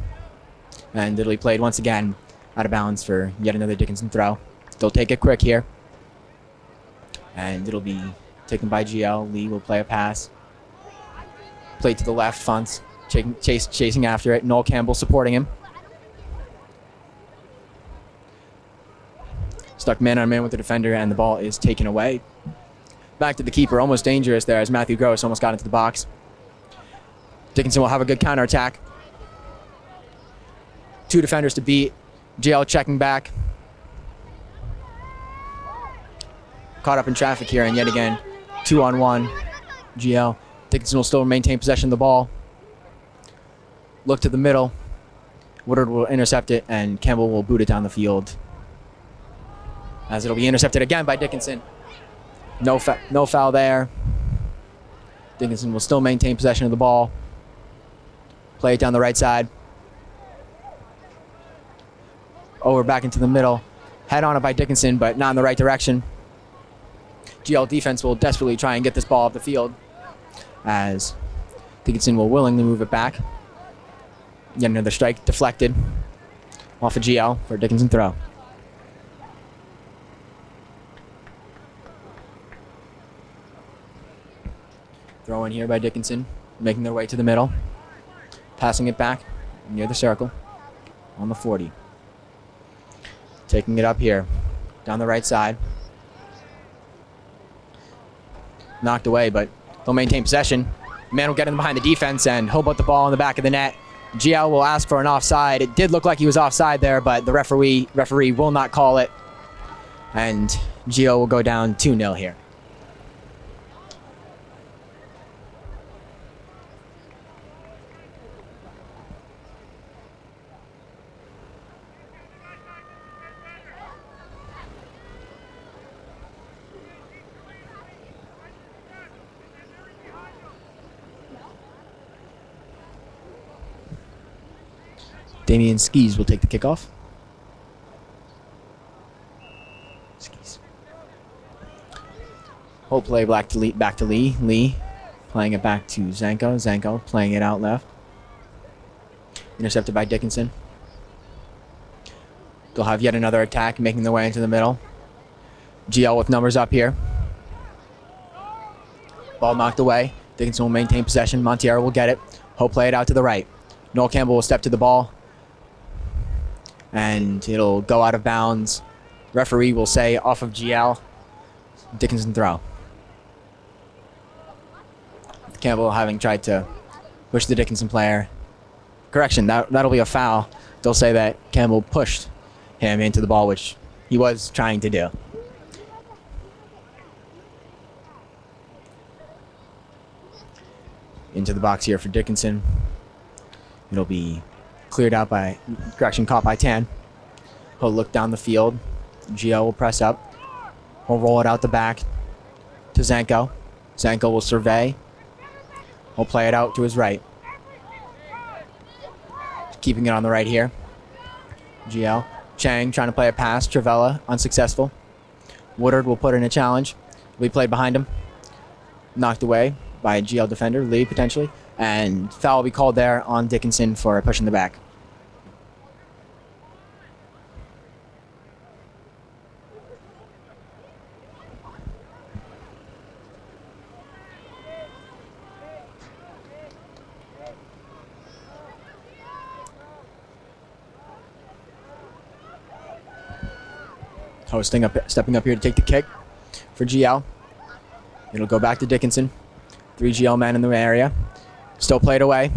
And it'll be played once again out of bounds for yet another Dickinson throw. They'll take it quick here. And it'll be taken by GL. Lee will play a pass. Play to the left. Fonts chasing after it. Noel Campbell supporting him. Stuck man on man with the defender, and the ball is taken away. Back to the keeper. Almost dangerous there as Matthew Gross almost got into the box. Dickinson will have a good counterattack. 2 defenders to beat. GL checking back. Caught up in traffic here, and yet again, 2-on-1. GL. Dickinson will still maintain possession of the ball. Look to the middle. Woodard will intercept it, and Campbell will boot it down the field. As it'll be intercepted again by Dickinson. No foul there. Dickinson will still maintain possession of the ball. Play it down the right side. Over back into the middle. Head on it by Dickinson, but not in the right direction. GL defense will desperately try and get this ball off the field, as Dickinson will willingly move it back. Yet another strike deflected off of GL for a Dickinson throw. Throw in here by Dickinson, making their way to the middle. Passing it back near the circle on the 40. Taking it up here, down the right side. Knocked away, but they'll maintain possession. Man will get in behind the defense, and he'll put the ball in the back of the net. GL will ask for an offside. It did look like he was offside there, but the referee will not call it. And GL will go down 2-0 here. Damian Skis will take the kickoff. Skis. Whole play back to Lee. Lee playing it back to Zanko. Zanko playing it out left. Intercepted by Dickinson. They'll have yet another attack making their way into the middle. GL with numbers up here. Ball knocked away. Dickinson will maintain possession. Montiero will get it. He'll play it out to the right. Noel Campbell will step to the ball. And it'll go out of bounds. Referee will say off of GL. Dickinson throw. Campbell having tried to push the Dickinson player. Correction, that'll be a foul. They'll say that Campbell pushed him into the ball, which he was trying to do. Into the box here for Dickinson. It'll be cleared out by, caught by Tan. He'll look down the field. GL will press up. He'll roll it out the back to Zanko. Zanko will survey. He'll play it out to his right. Keeping it on the right here. GL. Chang trying to play a pass. Travella, unsuccessful. Woodard will put in a challenge. Will be played behind him. Knocked away by a GL defender, Lee potentially. And foul will be called there on Dickinson for pushing the back. Stepping up here to take the kick for GL. It'll go back to Dickinson. 3 GL men in the area. Still played away.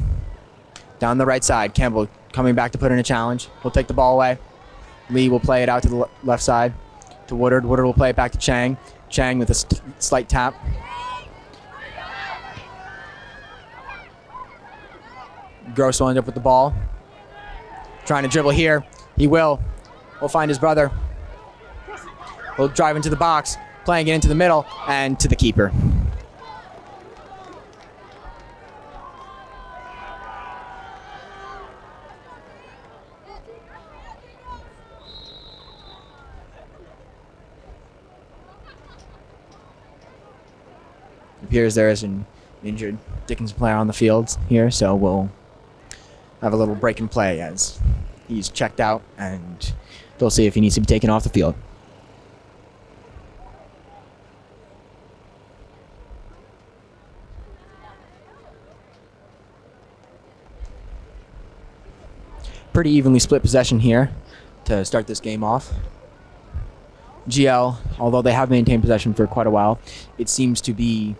Down the right side, Campbell coming back to put in a challenge. He'll take the ball away. Lee will play it out to the left side to Woodard. Woodard will play it back to Chang. Chang with a slight tap. Gross will end up with the ball. Trying to dribble here. He will. Will find his brother. He'll drive into the box, playing it into the middle and to the keeper. It appears there is an injured Dickinson player on the field here, so we'll have a little break in play as he's checked out, and they'll see if he needs to be taken off the field. Pretty evenly split possession here to start this game off. GL, although they have maintained possession for quite a while, it seems to be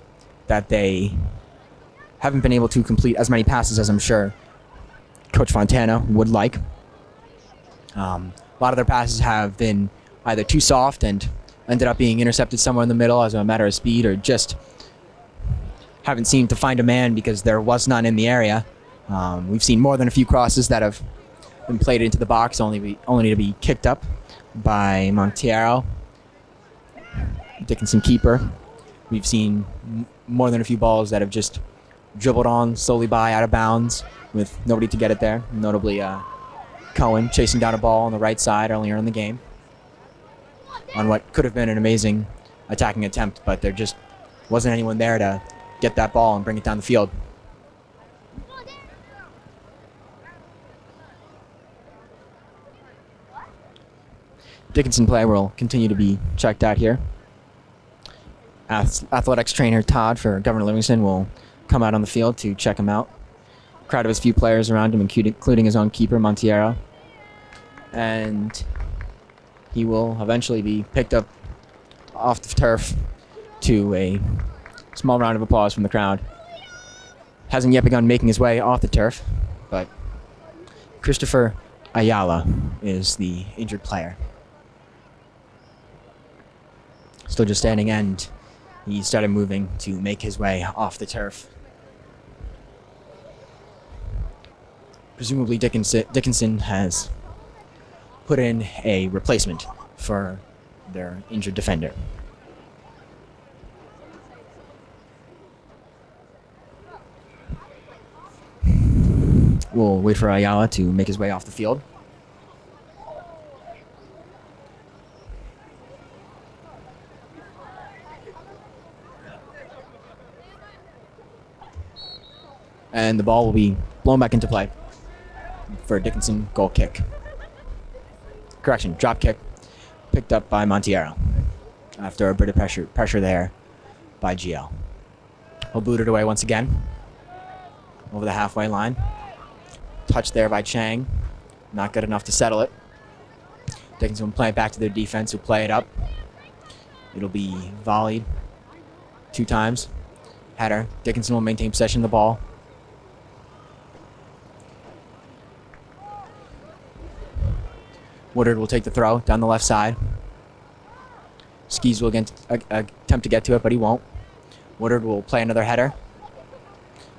that they haven't been able to complete as many passes as I'm sure Coach Fontana would like. A lot of their passes have been either too soft and ended up being intercepted somewhere in the middle as a matter of speed, or just haven't seemed to find a man because there was none in the area. We've seen more than a few crosses that have been played into the box, only to be kicked up by Montiero, Dickinson keeper. We've seen more than a few balls that have just dribbled on slowly by out of bounds with nobody to get it there, notably Cohen chasing down a ball on the right side earlier in the game on what could have been an amazing attacking attempt, but there just wasn't anyone there to get that ball and bring it down the field. Dickinson player will continue to be checked out here. Athletics trainer Todd for Governor Livingston will come out on the field to check him out. A crowd of his few players around him, including his own keeper, Montiero. And he will eventually be picked up off the turf to a small round of applause from the crowd. Hasn't yet begun making his way off the turf, but Christopher Ayala is the injured player. Still just standing, and he started moving to make his way off the turf. Presumably Dickinson has put in a replacement for their injured defender. We'll wait for Ayala to make his way off the field. And the ball will be blown back into play for a Dickinson goal kick. Correction, drop kick picked up by Montiero after a bit of pressure there by GL. He'll boot it away once again over the halfway line. Touch there by Chang. Not good enough to settle it. Dickinson will play it back to their defense, who play it up. It'll be volleyed 2 times. Header. Dickinson will maintain possession of the ball. Woodard will take the throw down the left side. Skis will again attempt to get to it, but he won't. Woodard will play another header.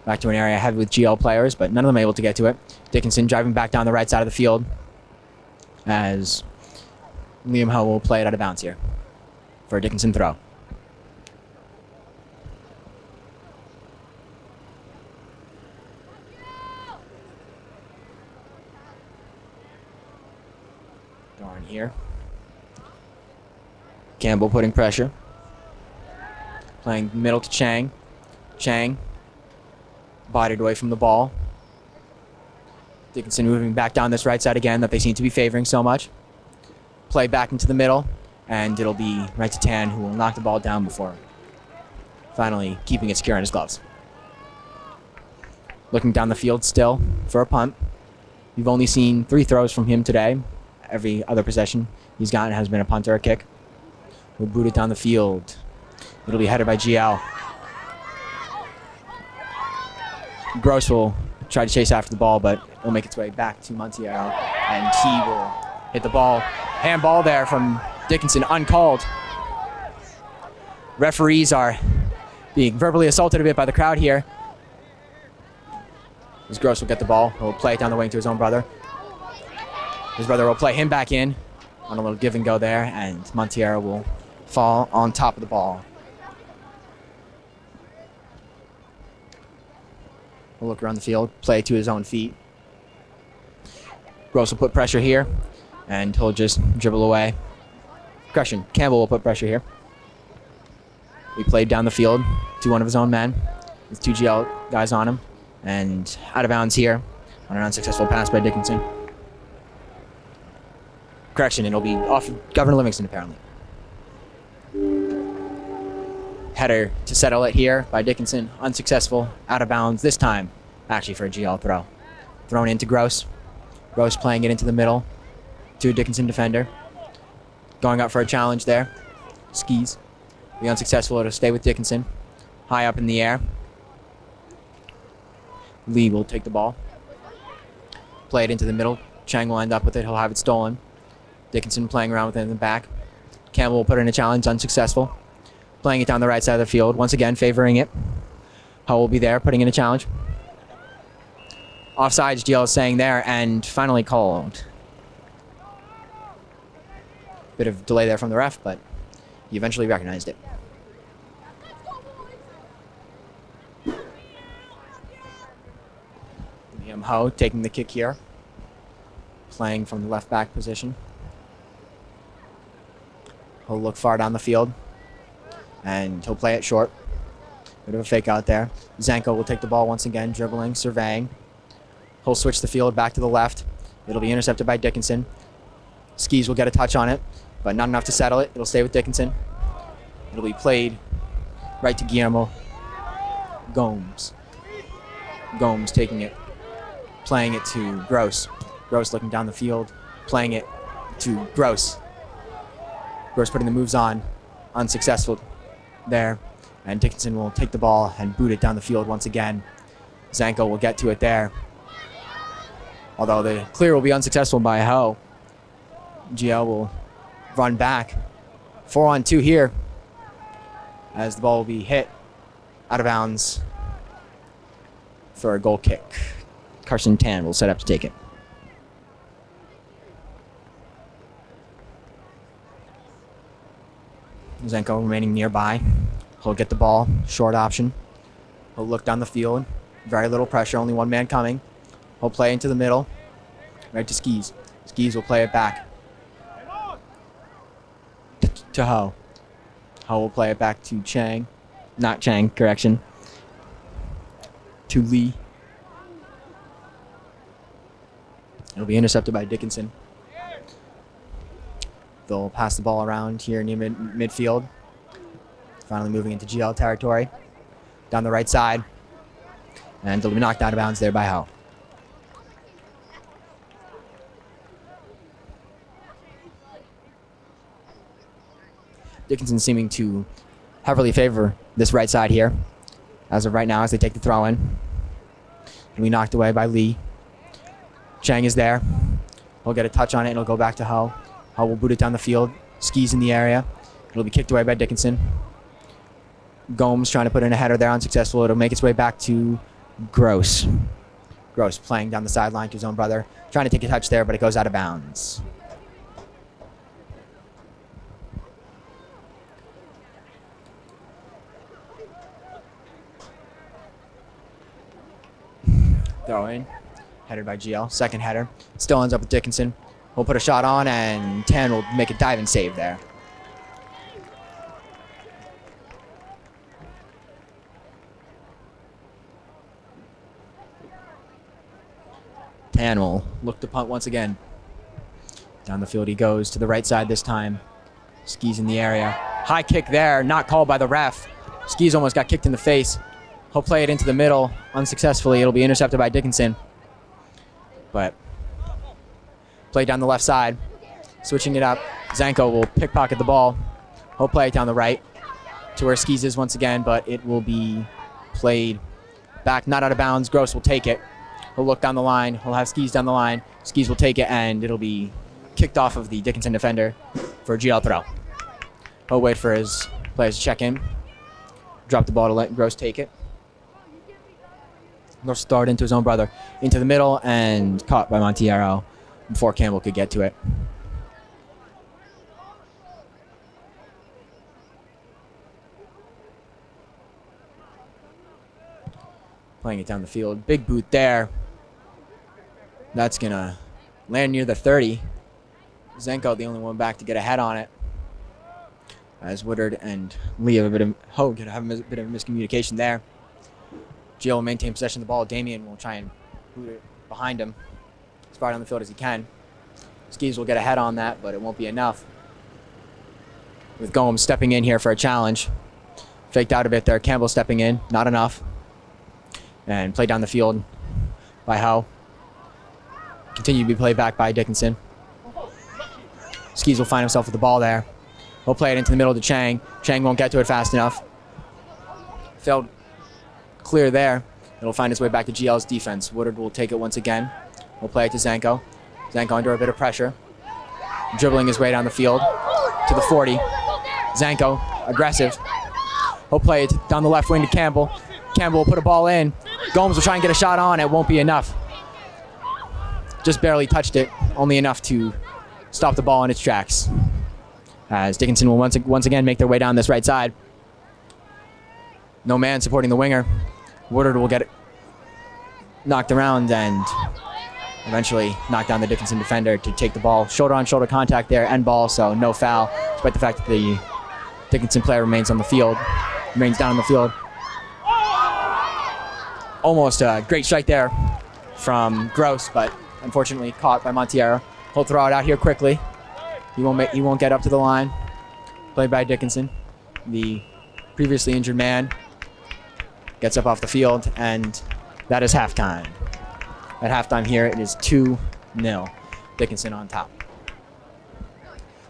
Back to an area heavy with GL players, but none of them able to get to it. Dickinson driving back down the right side of the field as Liam Ho will play it out of bounds here for a Dickinson throw. Darn here. Campbell putting pressure. Playing middle to Chang. Chang bodied away from the ball. Dickinson moving back down this right side again that they seem to be favoring so much. Play back into the middle, and it'll be right to Tan, who will knock the ball down before finally keeping it secure in his gloves. Looking down the field still for a punt. We've only seen 3 throws from him today, every other possession he's gotten has been a punt or a kick. We'll boot it down the field. It'll be headed by GL. Gross will try to chase after the ball, but it'll make its way back to Montiero, and he will hit the ball. Handball there from Dickinson, uncalled. Referees are being verbally assaulted a bit by the crowd here. As Gross will get the ball, he'll play it down the wing to his own brother. His brother will play him back in on a little give and go there, and Montiero will fall on top of the ball. We'll look around the field, play to his own feet. Gross will put pressure here, and he'll just dribble away. Correction, Campbell will put pressure here. He played down the field to one of his own men with 2 GL guys on him, and out of bounds here on an unsuccessful pass by Dickinson. Correction, it'll be off Governor Livingston apparently. Header to settle it here by Dickinson, unsuccessful, out of bounds this time, actually for a GL throw. Thrown into Gross. Gross playing it into the middle to a Dickinson defender. Going up for a challenge there. Skis. Be unsuccessful, it'll stay with Dickinson. High up in the air. Lee will take the ball. Play it into the middle. Chang will end up with it, he'll have it stolen. Dickinson playing around with it in the back. Campbell will put in a challenge, unsuccessful. Playing it down the right side of the field, once again favoring it. Hull will be there, putting in a challenge. Offsides, GL is saying there, and finally called. Bit of delay there from the ref, but he eventually recognized it. Liam Ho taking the kick here. Playing from the left back position. He'll look far down the field, and he'll play it short. Bit of a fake out there. Zanko will take the ball once again, dribbling, surveying. He'll switch the field back to the left. It'll be intercepted by Dickinson. Skis will get a touch on it, but not enough to settle it. It'll stay with Dickinson. It'll be played right to Guillermo Gomes. Gomes taking it, playing it to Gross. Gross looking down the field, playing it to Gross. Gross putting the moves on, unsuccessful there. And Dickinson will take the ball and boot it down the field once again. Zanko will get to it there. Although the clear will be unsuccessful by Ho. GL will run back. 4-on-2 here. As the ball will be hit out of bounds for a goal kick. Carson Tan will set up to take it. Zenko remaining nearby. He'll get the ball, short option. He'll look down the field. Very little pressure, only one man coming. He'll play into the middle, right to Skis. Skis will play it back to Ho. Ho will play it back to Chang. Not Chang, correction. To Lee. It'll be intercepted by Dickinson. They'll pass the ball around here near midfield. Finally moving into GL territory. Down the right side. And they'll be knocked out of bounds there by Ho. Dickinson seeming to heavily favor this right side here. As of right now, as they take the throw in. It'll be knocked away by Lee. Chang is there. He'll get a touch on it and it'll go back to Ho. Ho will boot it down the field. Skis in the area. It'll be kicked away by Dickinson. Gomes trying to put in a header there, unsuccessful. It'll make its way back to Gross. Gross playing down the sideline to his own brother. Trying to take a touch there, but it goes out of bounds. Throw in. Headed by GL. Second header. Still ends up with Dickinson. We'll put a shot on, and Tan will make a dive and save there. Tan will look to punt once again. Down the field he goes to the right side this time. Skis in the area. High kick there, not called by the ref. Skis almost got kicked in the face. He'll play it into the middle unsuccessfully. It'll be intercepted by Dickinson. But play down the left side. Switching it up. Zanko will pickpocket the ball. He'll play it down the right to where Skis is once again, but it will be played back, not out of bounds. Gross will take it. He'll look down the line. He'll have Skis down the line. Skis will take it, and it'll be kicked off of the Dickinson defender for a GL throw. He'll wait for his players to check in. Drop the ball to let Gross take it. Gross started into his own brother. Into the middle and caught by Montiero before Campbell could get to it. Playing it down the field. Big boot there. That's going to land near the 30. Zenko, the only one back to get ahead on it. As Woodard and Lee have a bit of miscommunication there. Gio will maintain possession of the ball. Damian will try and boot it behind him as far down the field as he can. Skis will get ahead on that, but it won't be enough. With Gomes stepping in here for a challenge. Faked out a bit there. Campbell stepping in. Not enough. And played down the field by Howe. Continue to be played back by Dickinson. Skis will find himself with the ball there. He'll play it into the middle to Chang. Chang won't get to it fast enough. Failed clear there. It'll find its way back to GL's defense. Woodard will take it once again. We'll play it to Zanko. Zanko under a bit of pressure. Dribbling his way down the field to the 40. Zanko, aggressive. He'll play it down the left wing to Campbell. Campbell will put a ball in. Gomes will try and get a shot on. It won't be enough. Just barely touched it. Only enough to stop the ball in its tracks. As Dickinson will once again make their way down this right side. No man supporting the winger. Woodard will get it knocked around and eventually knock down the Dickinson defender to take the ball. Shoulder-on-shoulder contact there, end ball, so no foul, despite the fact that the Dickinson player remains on the field, remains down on the field. Almost a great strike there from Gross, but unfortunately caught by Montiero. He'll throw it out here quickly. He won't get up to the line. Played by Dickinson. The previously injured man gets up off the field, and that is halftime. At halftime here, it is 2-0. Dickinson on top.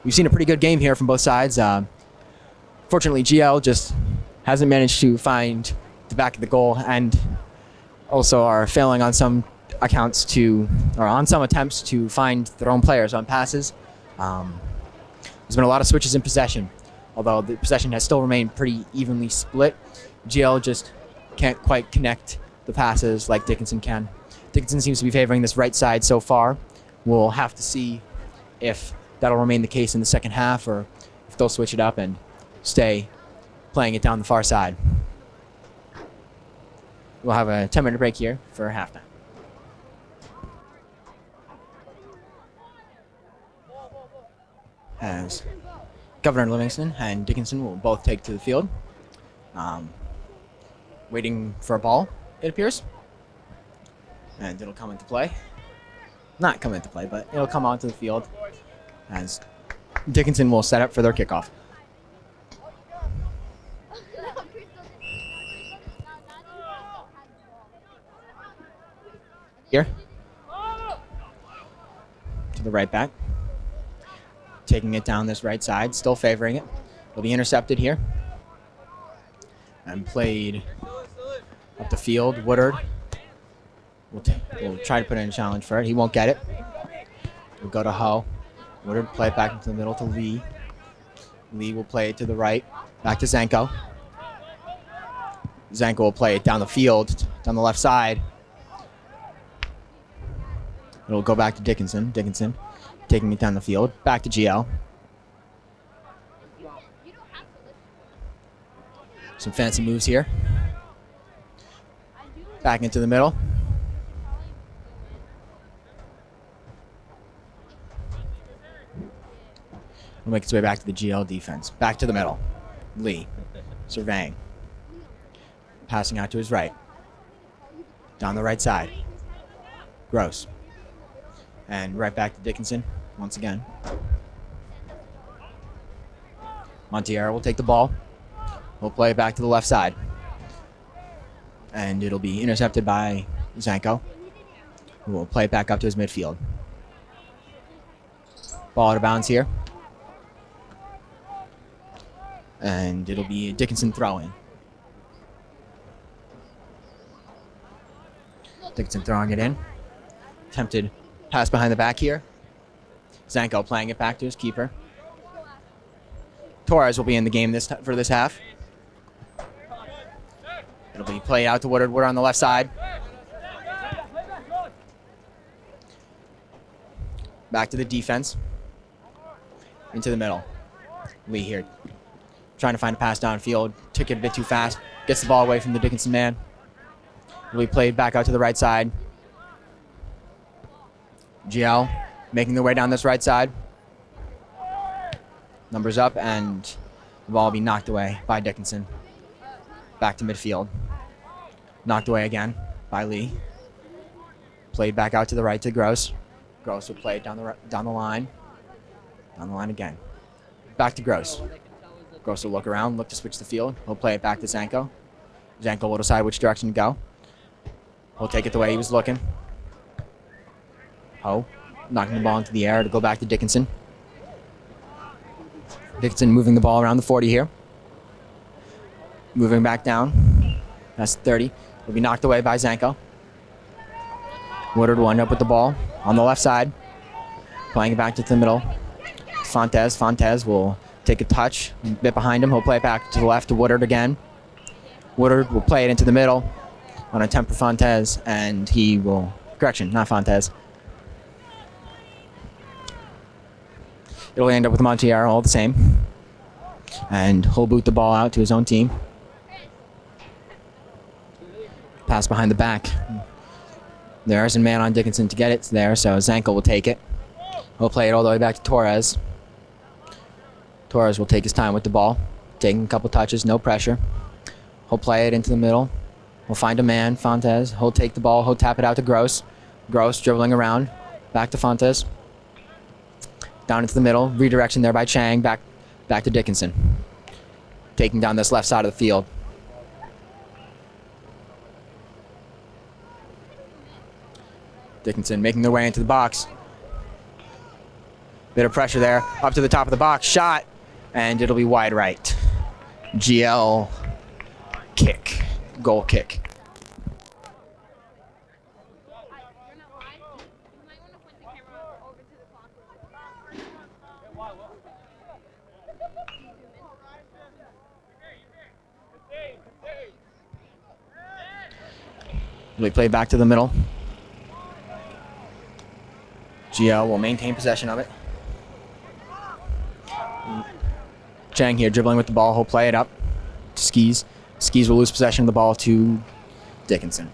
We've seen a pretty good game here from both sides. Fortunately, GL just hasn't managed to find the back of the goal, and also are failing on some attempts to find their own players on passes. There's been a lot of switches in possession, although the possession has still remained pretty evenly split. GL just can't quite connect the passes like Dickinson can. Dickinson seems to be favoring this right side so far. We'll have to see if that'll remain the case in the second half or if they'll switch it up and stay playing it down the far side. We'll have a 10-minute break here for halftime. As Governor Livingston and Dickinson will both take to the field. Waiting for a ball, it appears. And it'll come into play. Not come into play, but it'll come onto the field as Dickinson will set up for their kickoff. Here. To the right back. Taking it down this right side, still favoring it. It'll be intercepted here. And played up the field. Woodard will try to put in a challenge for it. He won't get it. We'll go to Ho. Woodard play it back into the middle to Lee. Lee will play it to the right. Back to Zanko. Zanko will play it down the field, down the left side. It'll go back to Dickinson. Dickinson taking it down the field. Back to GL. Some fancy moves here. Back into the middle. Will make its way back to the GL defense. Back to the middle. Lee. Surveying. Passing out to his right. Down the right side. Gross. And right back to Dickinson once again. Montiero will take the ball. We'll play it back to the left side. And it'll be intercepted by Zanko, who will play it back up to his midfield. Ball out of bounds here. And it'll be a Dickinson throw-in. Dickinson throwing it in. Attempted pass behind the back here. Zanko playing it back to his keeper. Torres will be in the game for this half. It'll be played out to Woodard. Woodard on the left side. Back to the defense. Into the middle. Lee here. Trying to find a pass downfield. Took it a bit too fast. Gets the ball away from the Dickinson man. It'll be played back out to the right side. GL making their way down this right side. Numbers up, and the ball will be knocked away by Dickinson. Back to midfield. Knocked away again by Lee. Played back out to the right to Gross. Gross will play it down the line. Down the line again. Back to Gross. Gross will look around, look to switch the field. He'll play it back to Zanko. Zanko will decide which direction to go. He'll take it the way he was looking. Ho, knocking the ball into the air to go back to Dickinson. Dickinson moving the ball around the 40 here. Moving back down. That's 30. Will be knocked away by Zanko. Woodard will end up with the ball on the left side. Playing it back to the middle. Fontes. Fontes will take a touch. A bit behind him. He'll play it back to the left to Woodard again. Woodard will play it into the middle on a attempt for Fontes, and he will... Correction, not Fontes. It'll end up with Montiero all the same. And he'll boot the ball out to his own team. Pass behind the back. There isn't a man on Dickinson to get it there, so Zanko will take it. He'll play it all the way back to Torres. Torres will take his time with the ball. Taking a couple touches, no pressure. He'll play it into the middle. He'll find a man, Fontes. He'll take the ball, he'll tap it out to Gross. Gross dribbling around. Back to Fontes. Down into the middle, redirection there by Chang, back to Dickinson. Taking down this left side of the field. Dickinson making their way into the box. Bit of pressure there, up to the top of the box, shot, and it'll be wide right. GL kick, goal kick. We play back to the middle. GL will maintain possession of it. Chang here dribbling with the ball. He'll play it up to Skis. Skis will lose possession of the ball to Dickinson.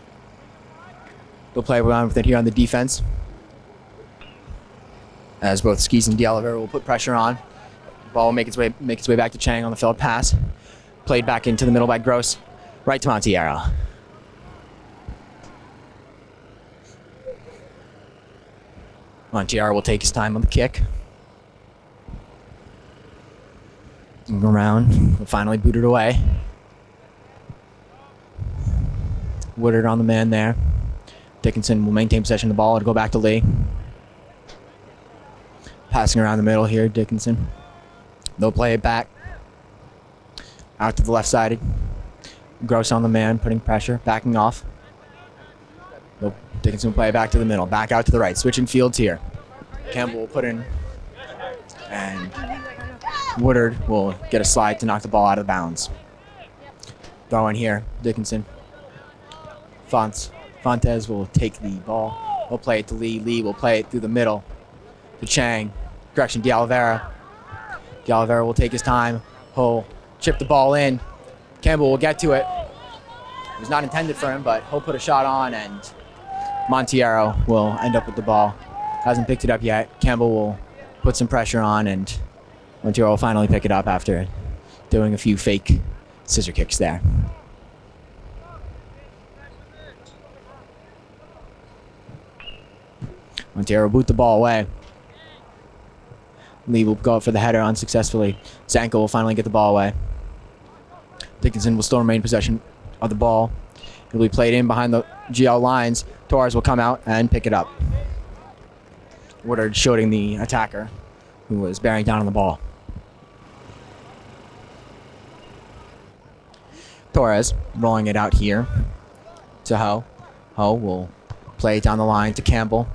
They'll play around with it here on the defense. As both Skis and D'Oliveira will put pressure on. The ball will make its way back to Chang on the failed pass. Played back into the middle by Gross. Right to Montiero. Montiero will take his time on the kick. And go around. Will finally boot it away. Woodard on the man there. Dickinson will maintain possession of the ball. It'll go back to Lee. Passing around the middle here, Dickinson. They'll play it back. Out to the left side. Gross on the man, putting pressure, backing off. Dickinson will play it back to the middle, back out to the right, switching fields here. Campbell will put in, and Woodard will get a slide to knock the ball out of bounds. Throw in here, Dickinson. Fontes will take the ball. He'll play it to Lee. Lee will play it through the middle to Chang. Correction, D'Oliveira. D'Oliveira will take his time. He'll chip the ball in. Campbell will get to it. It was not intended for him, but he'll put a shot on, and Montiero will end up with the ball. Hasn't picked it up yet. Campbell will put some pressure on, and Montiero will finally pick it up after doing a few fake scissor kicks there. Montiero will boot the ball away. Lee will go for the header unsuccessfully. Zanko will finally get the ball away. Dickinson will still remain possession of the ball. It will be played in behind the GL lines. Torres will come out and pick it up. Woodard shooting the attacker. who was bearing down on the ball. Torres rolling it out here to Ho. Ho will play it down the line to Campbell.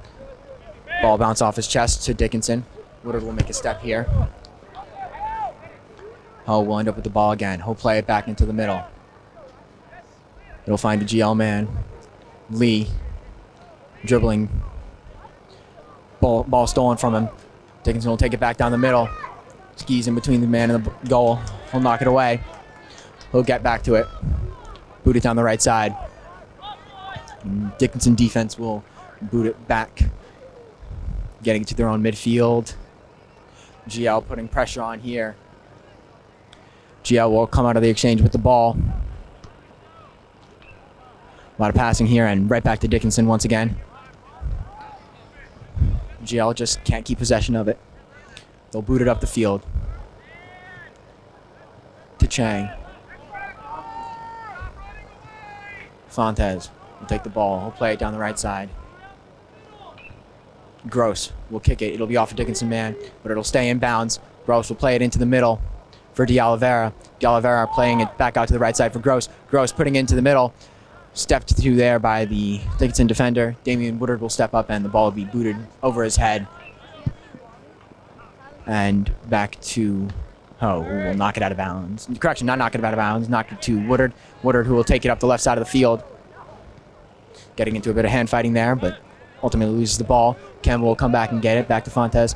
Ball bounce off his chest to Dickinson. Woodard will make a step here. Ho will end up with the ball again. He'll play it back into the middle. It'll find the GL man. Lee dribbling. Ball stolen from him. Dickinson will take it back down the middle. Skis in between the man and the goal. He'll knock it away. He'll get back to it. Boot it down the right side. And Dickinson defense will boot it back. Getting it to their own midfield. GL putting pressure on here. GL will come out of the exchange with the ball. A lot of passing here and right back to Dickinson once again. GL just can't keep possession of it. They'll boot it up the field. To Chang. Fontes will take the ball. He'll play it down the right side. Gross will kick it. It'll be off a Dickinson man, but it'll stay in bounds. Gross will play it into the middle for De Oliveira. De Oliveira playing it back out to the right side for Gross. Gross putting it into the middle. Stepped through there by the Dickinson defender. Damian Woodard will step up and the ball will be booted over his head. And back to Ho, who will knock it out of bounds. Correction, not knock it out of bounds. Knock it to Woodard. Woodard, who will take it up the left side of the field. Getting into a bit of hand fighting there, but ultimately loses the ball. Campbell will come back and get it. Back to Fontes.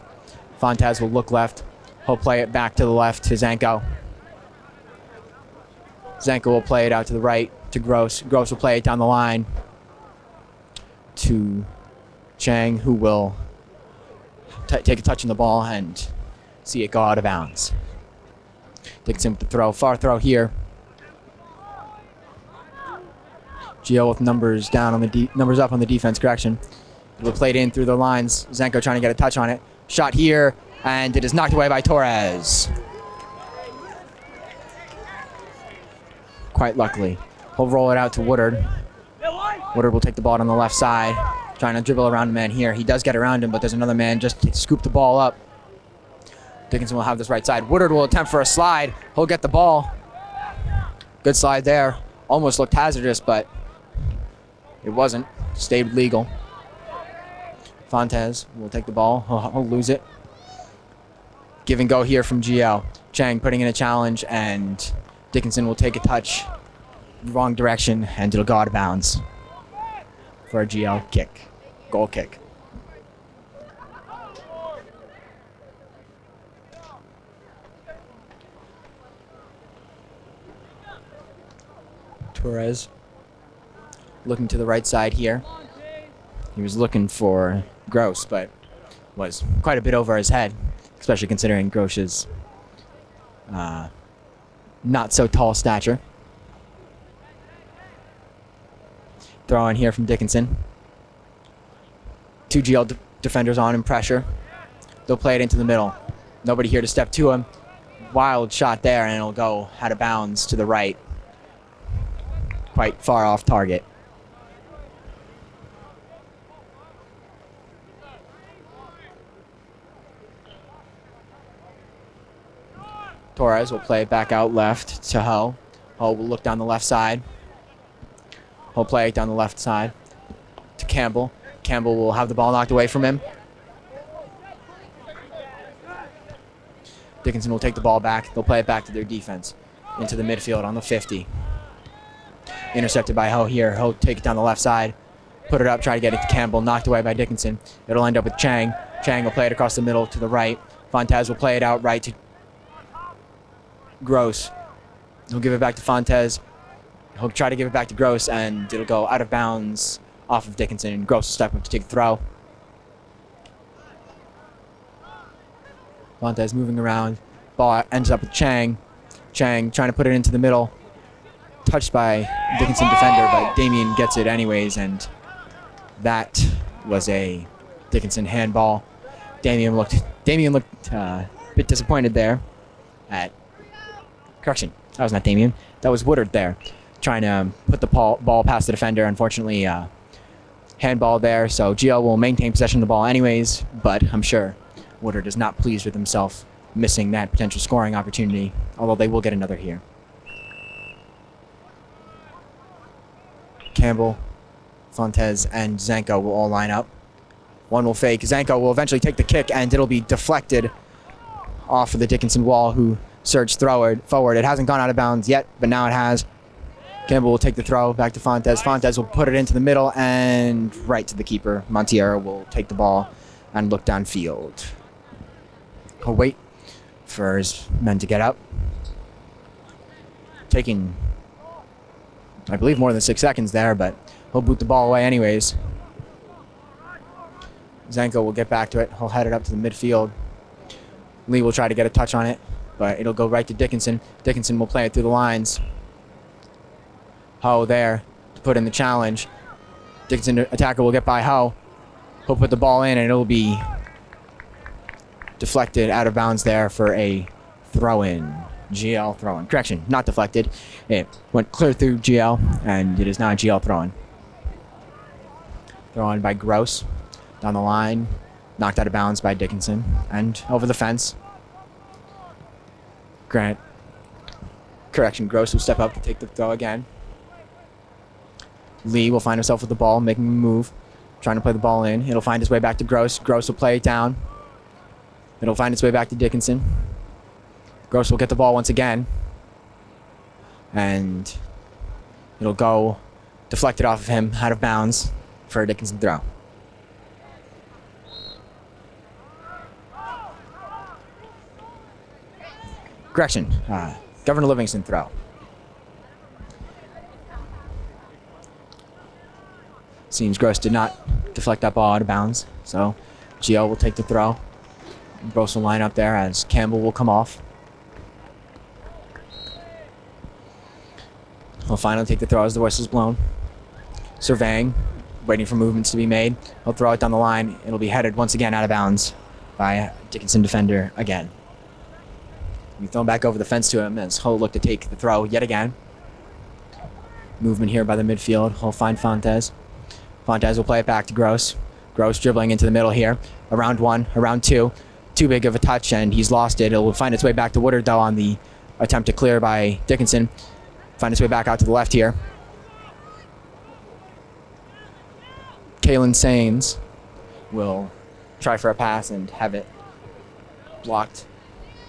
Fontes will look left. He'll play it back to the left to Zanko. Zanko will play it out to the right to Gross. Gross will play it down the line to Chang, who will take a touch on the ball and see it go out of bounds. Dickinson with the throw. Far throw here. Gio with numbers down on the numbers up on the defense. Correction. It will play it in through the lines. Zanko trying to get a touch on it. Shot here, and it is knocked away by Torres. Quite luckily. He'll roll it out to Woodard. Woodard will take the ball on the left side. Trying to dribble around a man here. He does get around him, but there's another man just to scoop the ball up. Dickinson will have this right side. Woodard will attempt for a slide. He'll get the ball. Good slide there. Almost looked hazardous, but it wasn't. Stayed legal. Fontes will take the ball. He'll lose it. Give and go here from GL. Chang putting in a challenge, and Dickinson will take a touch. Wrong direction, and it'll go out of bounds for a GL kick. Goal kick. Torres looking to the right side here. He was looking for Gross, but was quite a bit over his head, especially considering Gross's not so tall stature. Throw in here from Dickinson. Two GL defenders on in pressure. They'll play it into the middle. Nobody here to step to him. Wild shot there, and it'll go out of bounds to the right. Quite far off target. Torres will play it back out left to Ho. Ho will look down the left side. He'll play it down the left side to Campbell. Campbell will have the ball knocked away from him. Dickinson will take the ball back. They'll play it back to their defense into the midfield on the 50. Intercepted by Ho here. He'll take it down the left side. Put it up, try to get it to Campbell. Knocked away by Dickinson. It'll end up with Chang. Chang will play it across the middle to the right. Fontes will play it out right to Gross. He'll give it back to Fontes. He'll try to give it back to Gross, and it'll go out of bounds off of Dickinson. And Gross will step up to take the throw. Fontes moving around. Ball ends up with Chang. Chang trying to put it into the middle. Touched by Dickinson defender, but Damien gets it anyways, and that was a Dickinson handball. Damien looked a bit disappointed there at correction. That was not Damien. That was Woodard there, trying to put the ball past the defender. Unfortunately, handball there. So GL will maintain possession of the ball anyways, but I'm sure Woodard is not pleased with himself missing that potential scoring opportunity, although they will get another here. Campbell, Fontes, and Zanko will all line up. One will fake. Zanko will eventually take the kick, and it'll be deflected off of the Dickinson wall, who surged forward. It hasn't gone out of bounds yet, but now it has. Campbell will take the throw back to Fontes. Fontes will put it into the middle and right to the keeper. Montiero will take the ball and look downfield. He'll wait for his men to get up. Taking, I believe, more than 6 seconds there, but he'll boot the ball away anyways. Zanko will get back to it. He'll head it up to the midfield. Lee will try to get a touch on it, but it'll go right to Dickinson. Dickinson will play it through the lines. Ho there to put in the challenge. Dickinson attacker will get by Ho. He'll put the ball in, and it'll be deflected out of bounds there for a throw-in. GL throw-in. Correction, not deflected. It went clear through GL, and it is now a GL throw-in. Throw-in by Gross. Down the line. Knocked out of bounds by Dickinson. And over the fence. Grant. Correction, Gross will step up to take the throw again. Lee will find himself with the ball, making a move. Trying to play the ball in. It'll find its way back to Gross. Gross will play it down. It'll find its way back to Dickinson. Gross will get the ball once again. And it'll go deflected off of him, out of bounds, for a Dickinson throw. Correction, Governor Livingston throw. Seems Gross did not deflect that ball out of bounds, so GL will take the throw. Gross will line up there as Campbell will come off. He'll finally take the throw as the whistle's blown. Surveying, waiting for movements to be made. He'll throw it down the line. It'll be headed once again out of bounds by a Dickinson defender again. He'll be thrown back over the fence to him as he'll look to take the throw yet again. Movement here by the midfield. He'll find Fontes. Fontes will play it back to Gross. Gross dribbling into the middle here. Around one, around two. Too big of a touch, and he's lost it. It'll find its way back to Woodard, though, on the attempt to clear by Dickinson. Find its way back out to the left here. Kalen Sains will try for a pass and have it blocked.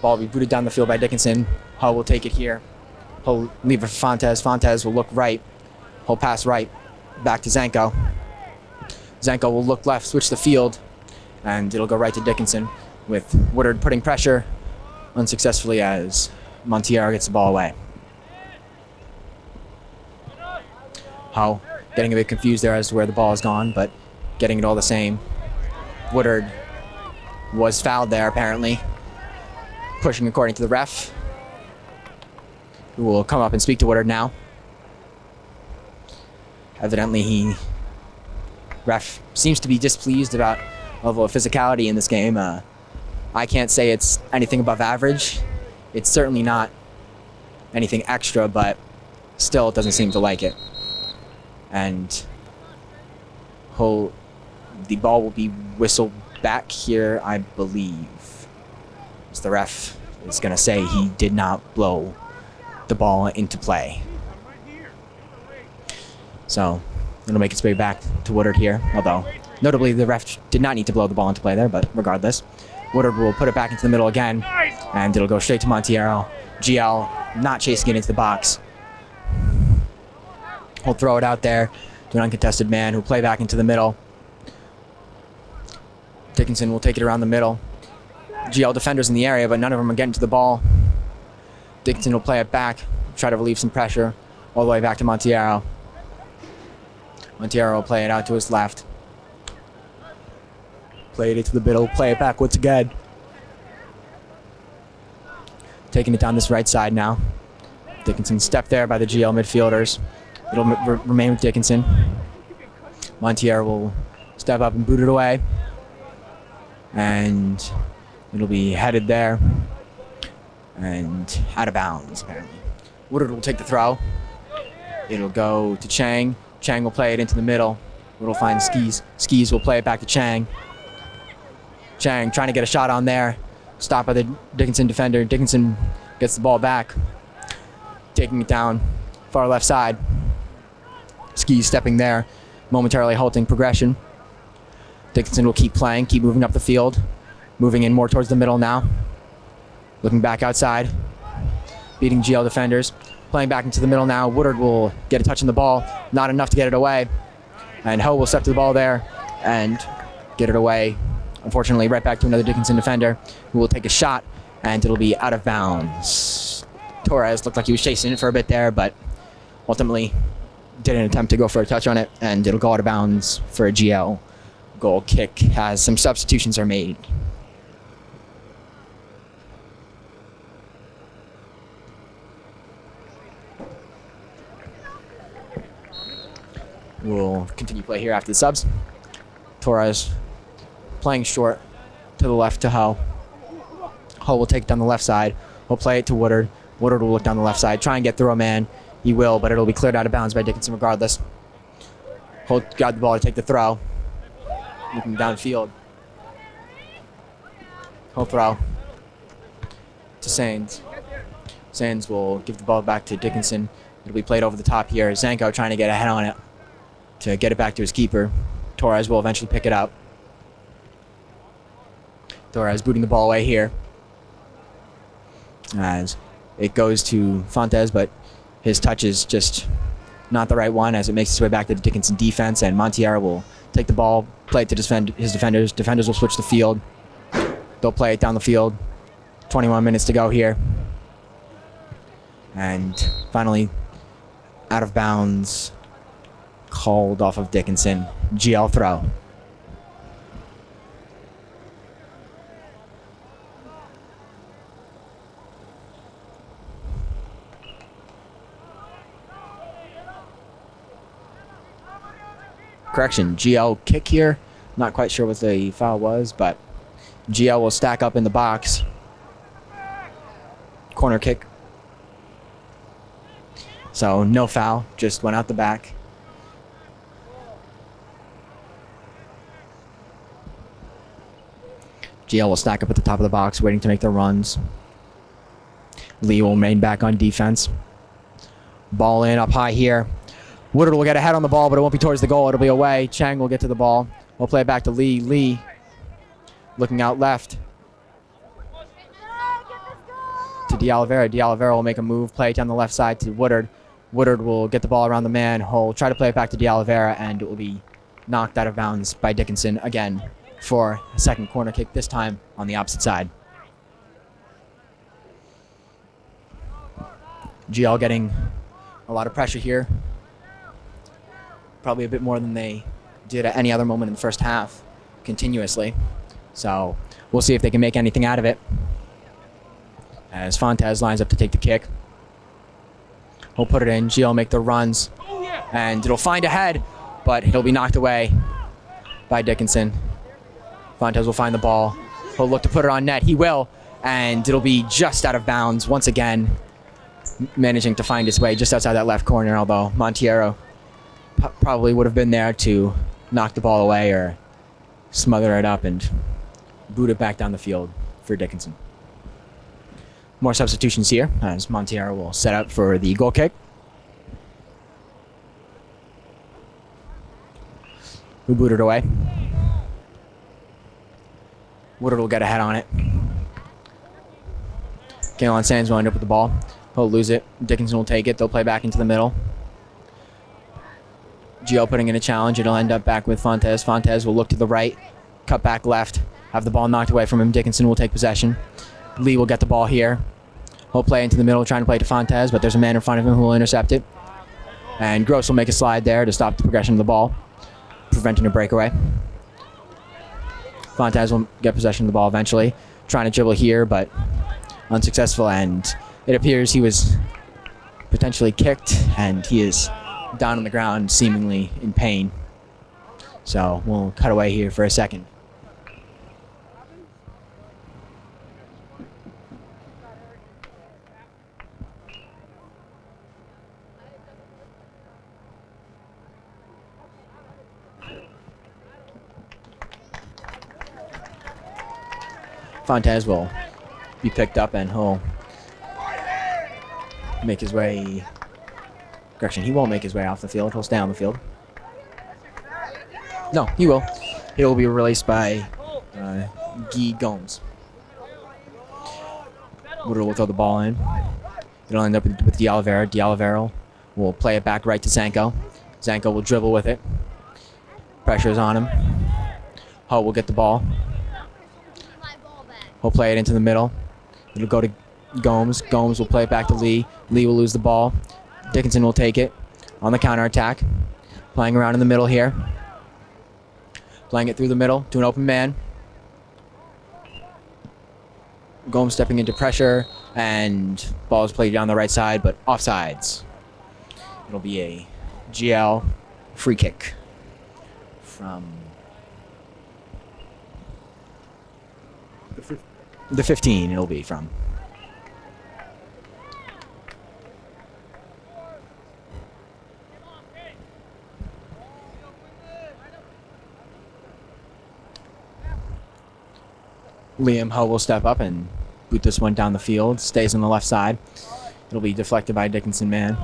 Ball will be booted down the field by Dickinson. Hull will take it here. He'll leave it for Fontes. Fontes will look right. He'll pass right. Back to Zanko. Zanko will look left, switch the field, and it'll go right to Dickinson, with Woodard putting pressure unsuccessfully as Montiero gets the ball away. Ho getting a bit confused there as to where the ball has gone, but getting it all the same. Woodard was fouled there, apparently. Pushing according to the ref, who will come up and speak to Woodard now. Evidently, ref seems to be displeased about the level of physicality in this game. I can't say it's anything above average. It's certainly not anything extra, but still it doesn't seem to like it. And the ball will be whistled back here, I believe. As the ref is going to say he did not blow the ball into play. So it'll make its way back to Woodard here, although notably the ref did not need to blow the ball into play there, but regardless. Woodard will put it back into the middle again, and it'll go straight to Montiero. GL not chasing it into the box. He'll throw it out there to an uncontested man who'll play back into the middle. Dickinson will take it around the middle. GL defenders in the area, but none of them are getting to the ball. Dickinson will play it back, try to relieve some pressure, all the way back to Montiero. Montiero will play it out to his left. Play it into the middle, play it back once again. Taking it down this right side now. Dickinson stepped there by the GL midfielders. It'll remain with Dickinson. Montiero will step up and boot it away. And it'll be headed there. And out of bounds, apparently. Woodard will take the throw. It'll go to Chang. Chang will play it into the middle. Woodard will find Skis. Skis will play it back to Chang. Chang trying to get a shot on there. Stopped by the Dickinson defender. Dickinson gets the ball back. Taking it down far left side. Ski stepping there, momentarily halting progression. Dickinson will keep playing, keep moving up the field. Moving in more towards the middle now. Looking back outside. Beating GL defenders. Playing back into the middle now. Woodard will get a touch on the ball. Not enough to get it away. And Ho will step to the ball there and get it away. Unfortunately, right back to another Dickinson defender who will take a shot, and it'll be out of bounds. Torres looked like he was chasing it for a bit there, but ultimately didn't attempt to go for a touch on it, and it'll go out of bounds for a GL goal kick as some substitutions are made. We'll continue play here after the subs. Torres playing short to the left to Ho. Ho will take it down the left side. We'll play it to Woodard. Woodard will look down the left side, try and get through a man. He will, but it'll be cleared out of bounds by Dickinson regardless. Ho got the ball to take the throw. Looking downfield. Ho throw to Sains. Sains will give the ball back to Dickinson. It'll be played over the top here. Zanko trying to get ahead on it to get it back to his keeper. Torres will eventually pick it up. Torres booting the ball away here as it goes to Fontes, but his touch is just not the right one as it makes its way back to the Dickinson defense, and Montiero will take the ball, play it to defend his defenders. Defenders will switch the field. They'll play it down the field. 21 minutes to go here. And finally, out of bounds, called off of Dickinson. GL throw. Correction, GL kick here. Not quite sure what the foul was, but GL will stack up in the box. Corner kick. So no foul, just went out the back. GL will stack up at the top of the box, waiting to make their runs. Lee will remain back on defense. Ball in up high here. Woodard will get a head on the ball, but it won't be towards the goal. It'll be away. Chang will get to the ball. We'll play it back to Lee. Lee looking out left to D'Oliveira. D'Oliveira will make a move, play it down the left side to Woodard. Woodard will get the ball around the man. He'll try to play it back to D'Oliveira, and it will be knocked out of bounds by Dickinson again for a second corner kick, this time on the opposite side. GL getting a lot of pressure here. Probably a bit more than they did at any other moment in the first half, continuously. So we'll see if they can make anything out of it. As Fontes lines up to take the kick. He'll put it in. GL will make the runs. And it'll find a head, but it'll be knocked away by Dickinson. Fontes will find the ball. He'll look to put it on net. He will. And it'll be just out of bounds once again, managing to find his way just outside that left corner, although Montiero probably would have been there to knock the ball away or smother it up and boot it back down the field for Dickinson. More substitutions here as Montiero will set up for the goal kick. Who booted away. Woodard will get a head on it. Kalen Sands will end up with the ball. He'll lose it. Dickinson will take it. They'll play back into the middle. Gio putting in a challenge. It'll end up back with Fontes. Fontes will look to the right, cut back left, have the ball knocked away from him. Dickinson will take possession. Lee will get the ball here. He'll play into the middle, trying to play to Fontes, but there's a man in front of him who will intercept it. And Gross will make a slide there to stop the progression of the ball, preventing a breakaway. Fontes will get possession of the ball eventually, trying to dribble here, but unsuccessful, and it appears he was potentially kicked, and he is down on the ground, seemingly in pain. So we'll cut away here for a second. Fontes will be picked up and he'll make his way. Correction, he won't make his way off the field. He'll stay on the field. No, he will. He will be released by Guy Gomes. Woodard will throw the ball in. It'll end up with D'Olivera. D'Olivera will play it back right to Zanko. Zanko will dribble with it. Pressure's on him. Hull will get the ball. He'll play it into the middle. It'll go to Gomes. Gomes will play it back to Lee. Lee will lose the ball. Dickinson will take it on the counterattack. Playing around in the middle here. Playing it through the middle to an open man. Gomes stepping into pressure, and ball is played down the right side, but offsides. It'll be a GL free kick from the 15. It'll be from. Liam Ho will step up and boot this one down the field. Stays on the left side. It'll be deflected by a Dickinson man.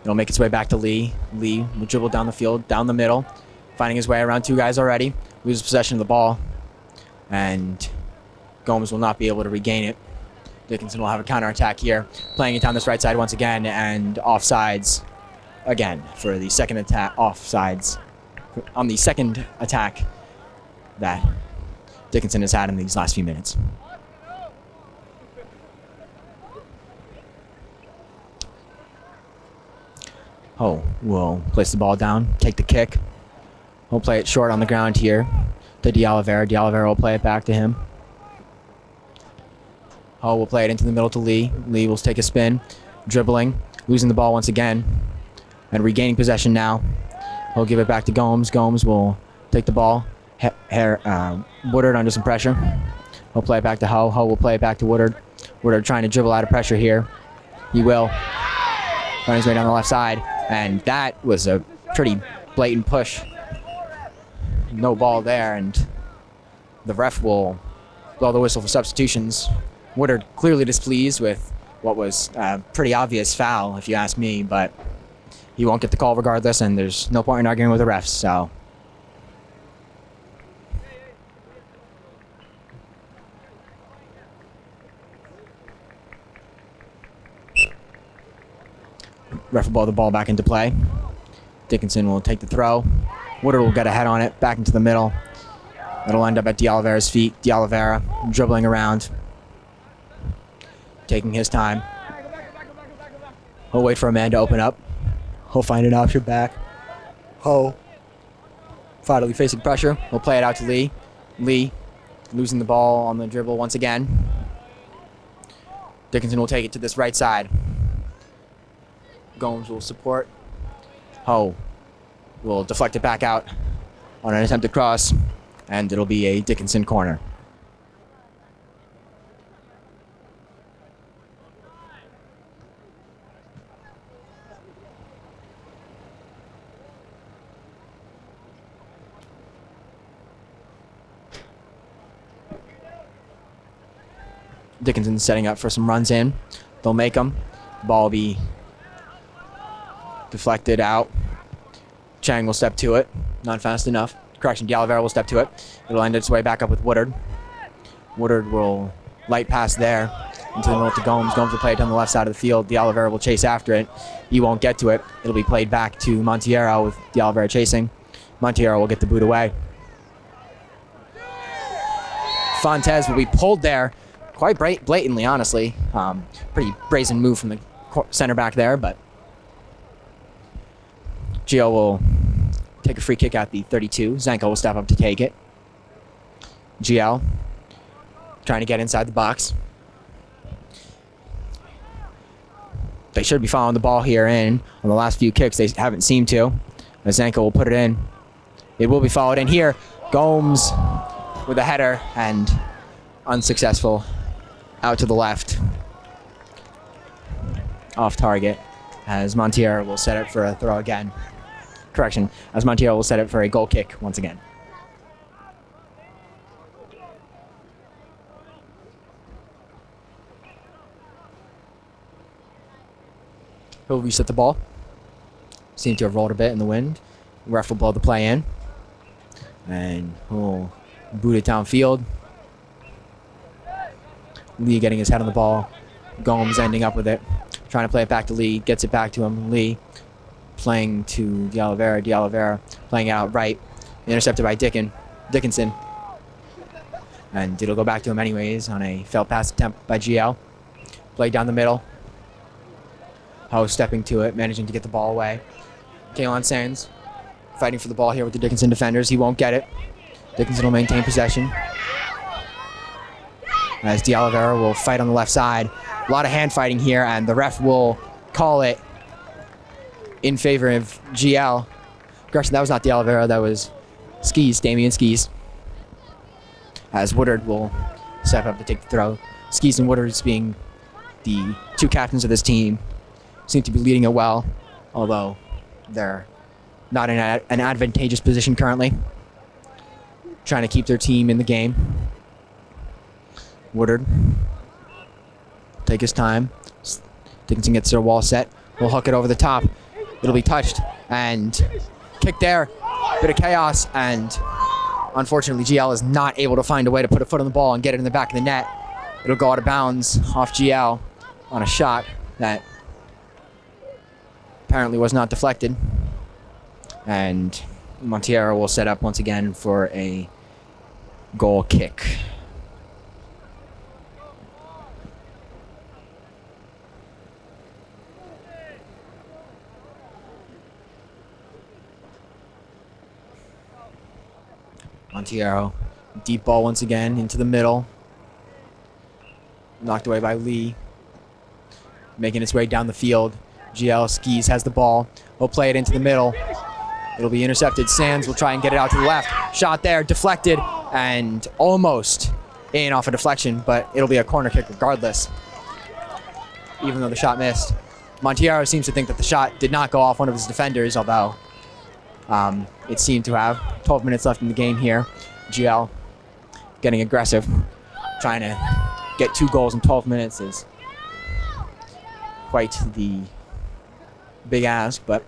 It'll make its way back to Lee. Lee will dribble down the field, down the middle, finding his way around two guys already. Loses possession of the ball, and Gomes will not be able to regain it. Dickinson will have a counterattack here, playing it down this right side once again, and offsides again for the second attack. Offsides on the second attack that Dickinson has had in these last few minutes. Ho will place the ball down, take the kick. He'll play it short on the ground here to D'Olivera. D'Olivera will play it back to him. Ho will play it into the middle to Lee. Lee will take a spin, dribbling, losing the ball once again, and regaining possession now. He'll give it back to Gomes. Gomes will take the ball. Woodard under some pressure. He'll play it back to Ho. Ho will play it back to Woodard. Woodard trying to dribble out of pressure here. He will. Find his way down the left side. And that was a pretty blatant push. No ball there, and the ref will blow the whistle for substitutions. Woodard clearly displeased with what was a pretty obvious foul, if you ask me, but he won't get the call regardless, and there's no point in arguing with the refs, so. Ref will blow the ball back into play. Dickinson will take the throw. Woodard will get a head on it, back into the middle. It'll end up at D'Olivera's feet. D'Olivera dribbling around, taking his time. He'll wait for a man to open up. He'll find an option back. Ho. Finally facing pressure. He'll play it out to Lee. Lee losing the ball on the dribble once again. Dickinson will take it to this right side. Gomes will support. Ho will deflect it back out on an attempted cross, and it'll be a Dickinson corner. Dickinson setting up for some runs in. They'll make them. Ball will be deflected out. Chang will step to it. Not fast enough. Correction, D'Olivera will step to it. It'll end its way back up with Woodard. Woodard will light pass there into the middle to Gomes. Gomes will play it down the left side of the field. D'Olivera will chase after it. He won't get to it. It'll be played back to Montiero with D'Olivera chasing. Montiero will get the boot away. Fontes will be pulled there quite blatantly, honestly. Pretty brazen move from the center back there, but Gio will take a free kick at the 32. Zanko will step up to take it. GL trying to get inside the box. They should be following the ball here in. On the last few kicks, they haven't seemed to. But Zanko will put it in. It will be followed in here. Gomes with a header and unsuccessful. Out to the left. Off target as Montiero will set it for a throw again. Correction, as Montiero will set it for a goal kick once again. He'll reset the ball. Seemed to have rolled a bit in the wind. Ref will blow the play in. And he'll boot it downfield. Lee getting his head on the ball. Gomes ending up with it. Trying to play it back to Lee. Gets it back to him. Lee playing to De Oliveira. De Oliveira playing out right. Intercepted by Dickinson. And it'll go back to him anyways on a failed pass attempt by GL. Play down the middle. Ho stepping to it, managing to get the ball away. Kalen Sands fighting for the ball here with the Dickinson defenders. He won't get it. Dickinson will maintain possession. As De Oliveira will fight on the left side. A lot of hand fighting here, and the ref will call it in favor of GL. Correction, that was not De Oliveira, that was Skis, Damian Skis. As Woodard will step up to take the throw. Skis and Woodard being the two captains of this team seem to be leading it well, although they're not in an advantageous position currently. Trying to keep their team in the game. Woodard take his time. Dickinson gets their wall set. We'll hook it over the top. It'll be touched and kicked there. Bit of chaos, and unfortunately GL is not able to find a way to put a foot on the ball and get it in the back of the net. It'll go out of bounds off GL on a shot that apparently was not deflected. And Montiero will set up once again for a goal kick. Montiero, deep ball once again into the middle. Knocked away by Lee. Making its way down the field. GL Skis has the ball. He'll play it into the middle. It'll be intercepted. Sands will try and get it out to the left. Shot there, deflected, and almost in off a deflection, but it'll be a corner kick regardless, even though the shot missed. Montiero seems to think that the shot did not go off one of his defenders, although it seemed to have. 12 minutes left in the game here. GL getting aggressive. Trying to get 2 goals in 12 minutes is quite the big ask, but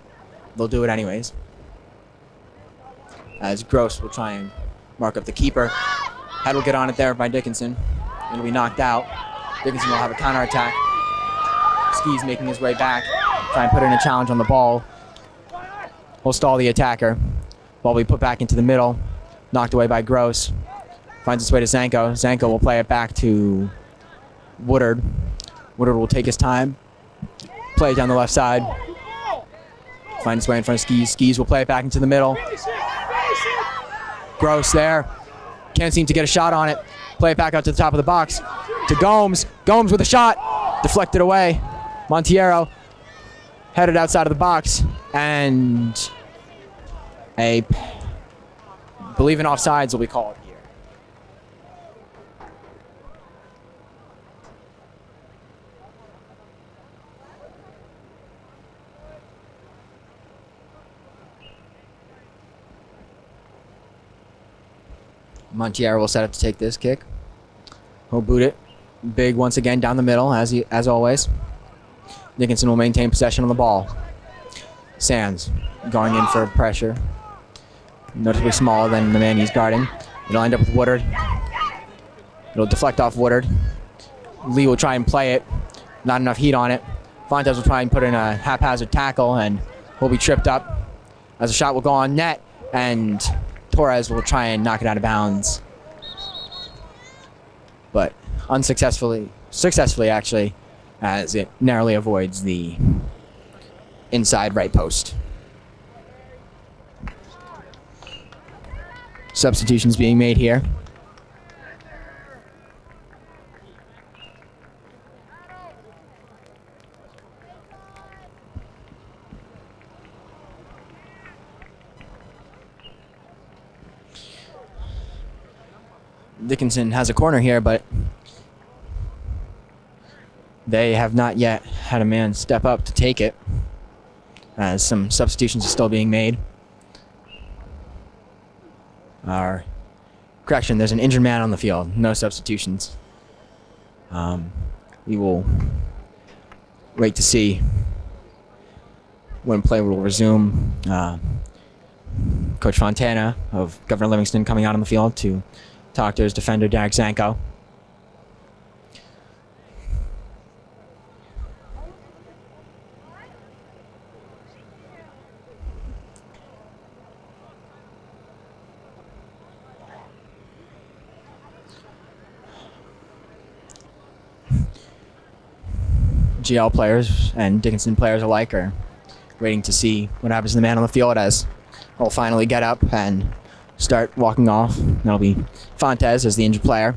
they'll do it anyways. As Gross will try and mark up the keeper. Head will get on it there by Dickinson. It'll be knocked out. Dickinson will have a counterattack. Skis making his way back. Try and put in a challenge on the ball. Will stall the attacker. Ball will be put back into the middle. Knocked away by Gross. Finds its way to Zanko. Zanko will play it back to Woodard. Woodard will take his time. Play it down the left side. Find its way in front of Skis. Skis will play it back into the middle. Gross there. Can't seem to get a shot on it. Play it back out to the top of the box. To Gomes. Gomes with a shot. Deflected away. Montiero headed outside of the box. And I believe an offsides will be called here. Montiero will set up to take this kick. He'll boot it. Big once again down the middle, as always. Dickinson will maintain possession on the ball. Sands going in for pressure. Noticeably smaller than the man he's guarding. It'll end up with Woodard. It'll deflect off Woodard. Lee will try and play it. Not enough heat on it. Fontes will try and put in a haphazard tackle, and will be tripped up as a shot will go on net, and Torres will try and knock it out of bounds. But successfully actually, as it narrowly avoids the inside right post. Substitutions being made here. Dickinson has a corner here, but they have not yet had a man step up to take it, as some substitutions are still being made. Correction, there's an injured man on the field. No substitutions. We will wait to see when play will resume, Coach Fontana of Governor Livingston coming out on the field to talk to his defender, Derek Zanko. GL players and Dickinson players alike are waiting to see what happens to the man on the field as he'll finally get up and start walking off. That'll be Fontes as the injured player,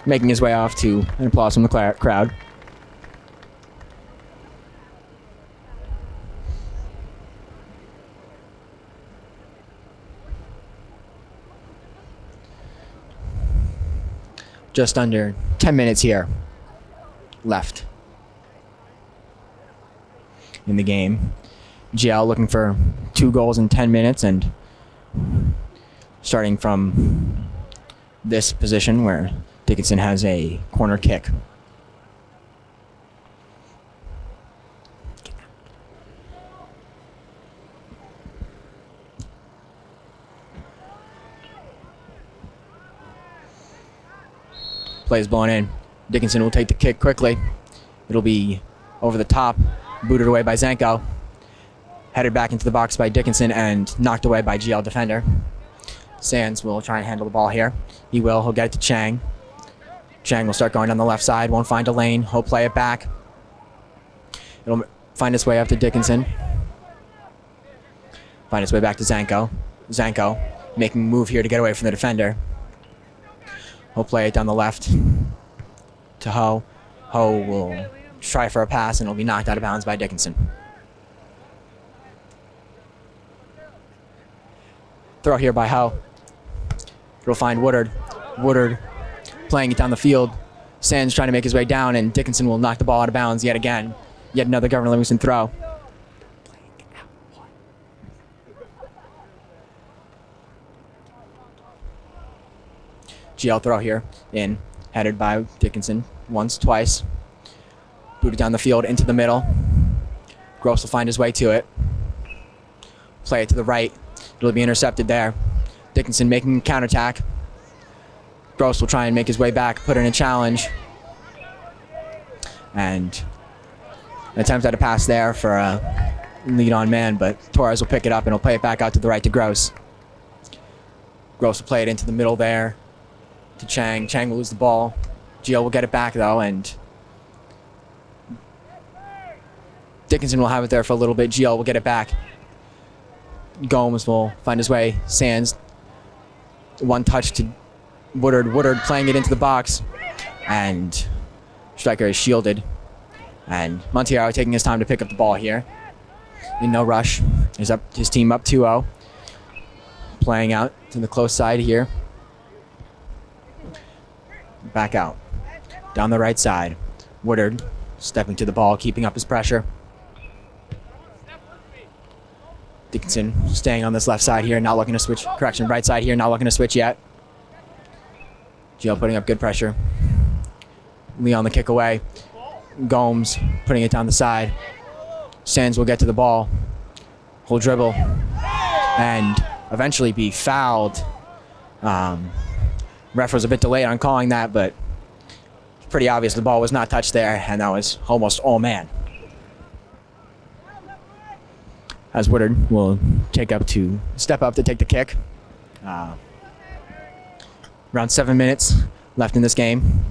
making his way off to an applause from the crowd. Just under 10 minutes here left in the game. GL looking for 2 goals in 10 minutes, and starting from this position where Dickinson has a corner kick. Plays blown in. Dickinson will take the kick quickly. It'll be over the top, booted away by Zanko. Headed back into the box by Dickinson and knocked away by GL defender. Sands will try and handle the ball here. He will. He'll get it to Chang. Chang will start going down the left side. Won't find a lane. He'll play it back. It'll find its way up to Dickinson. Find its way back to Zanko. Zanko making a move here to get away from the defender. He'll play it down the left to Ho. Ho will try for a pass and it'll be knocked out of bounds by Dickinson. Throw here by Ho. It'll find Woodard. Woodard playing it down the field. Sands trying to make his way down, and Dickinson will knock the ball out of bounds yet again. Yet another Governor Livingston throw. GL throw here, in, headed by Dickinson once, twice. Booted down the field into the middle. Gross will find his way to it. Play it to the right. It'll be intercepted there. Dickinson making a counterattack. Gross will try and make his way back, put in a challenge. And an attempt at a pass there for a lead on man, but Torres will pick it up and he'll play it back out to the right to Gross. Gross will play it into the middle there to Chang. Chang will lose the ball. GL will get it back though, and Dickinson will have it there for a little bit. GL will get it back. Gomes will find his way. Sands, one touch to Woodard. Woodard playing it into the box, and striker is shielded. And Montiero taking his time to pick up the ball here. In no rush. His team up 2-0. Playing out to the close side here. Back out. Down the right side. Woodard stepping to the ball, keeping up his pressure. Dickinson staying on this left side here, not looking to switch. Correction, right side here, not looking to switch yet. GL putting up good pressure. Leon the kick away. Gomes putting it down the side. Sands will get to the ball. He'll dribble. And eventually be fouled. Ref was a bit delayed on calling that, but it's pretty obvious the ball was not touched there, and that was almost all man. As Woodard will step up to take the kick. Around 7 minutes left in this game.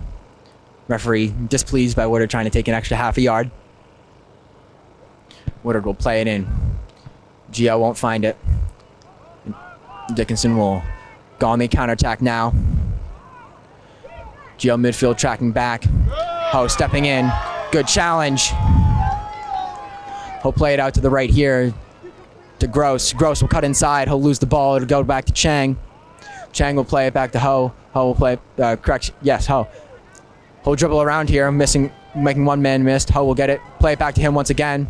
Referee displeased by Woodard trying to take an extra half a yard. Woodard will play it in. GL won't find it. Dickinson will go on the counterattack now. GL midfield tracking back. Ho stepping in. Good challenge. He'll play it out to the right here to Gross. Gross will cut inside. He'll lose the ball. It'll go back to Chang. Chang will play it back to Ho. Ho will play correction. Yes, Ho. He'll dribble around here, making one man missed. Ho will get it. Play it back to him once again.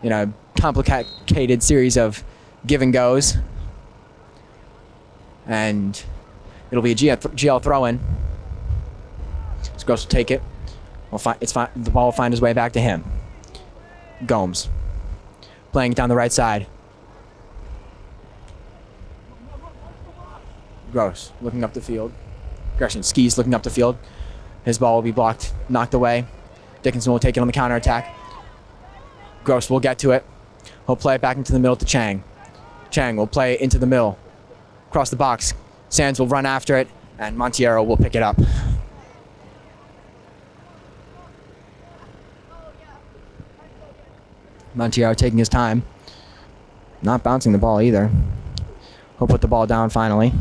In a complicated series of give and goes. And it'll be a GL throw-in. Gross will take it. The ball will find his way back to him. Gomes. Playing it down the right side. Gross looking up the field. Skis looking up the field. His ball will be blocked, knocked away. Dickinson will take it on the counterattack. Gross will get to it. He'll play it back into the middle to Chang. Chang will play it into the middle. Across the box. Sands will run after it, and Montiero will pick it up. Montiero taking his time. Not bouncing the ball either. He'll put the ball down finally.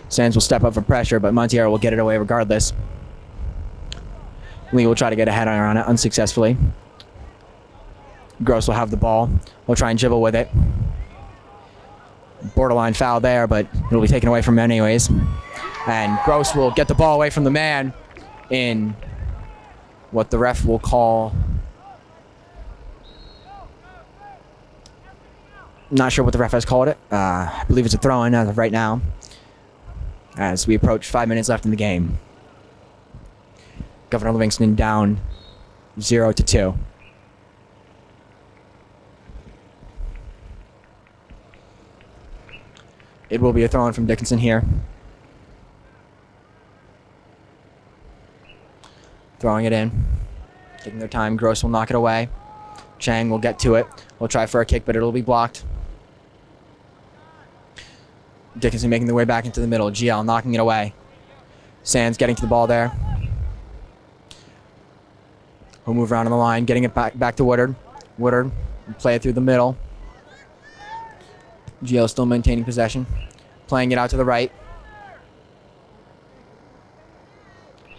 Sands will step up for pressure, but Montiero will get it away regardless. Lee will try to get a header on it unsuccessfully. Gross will have the ball. We'll try and dribble with it. Borderline foul there, but it'll be taken away from him anyways. And Gross will get the ball away from the man in what the ref will call... Not sure what the ref has called it. I believe it's a throw-in as of right now, as we approach 5 minutes left in the game. Governor Livingston down 0-2. It will be a throw-in from Dickinson here. Throwing it in. Taking their time. Gross will knock it away. Chang will get to it. We'll try for a kick, but it'll be blocked. Dickinson making the way back into the middle. GL knocking it away. Sands getting to the ball there. We'll move around on the line, getting it back to Woodard. Woodard will play it through the middle. GL still maintaining possession. Playing it out to the right.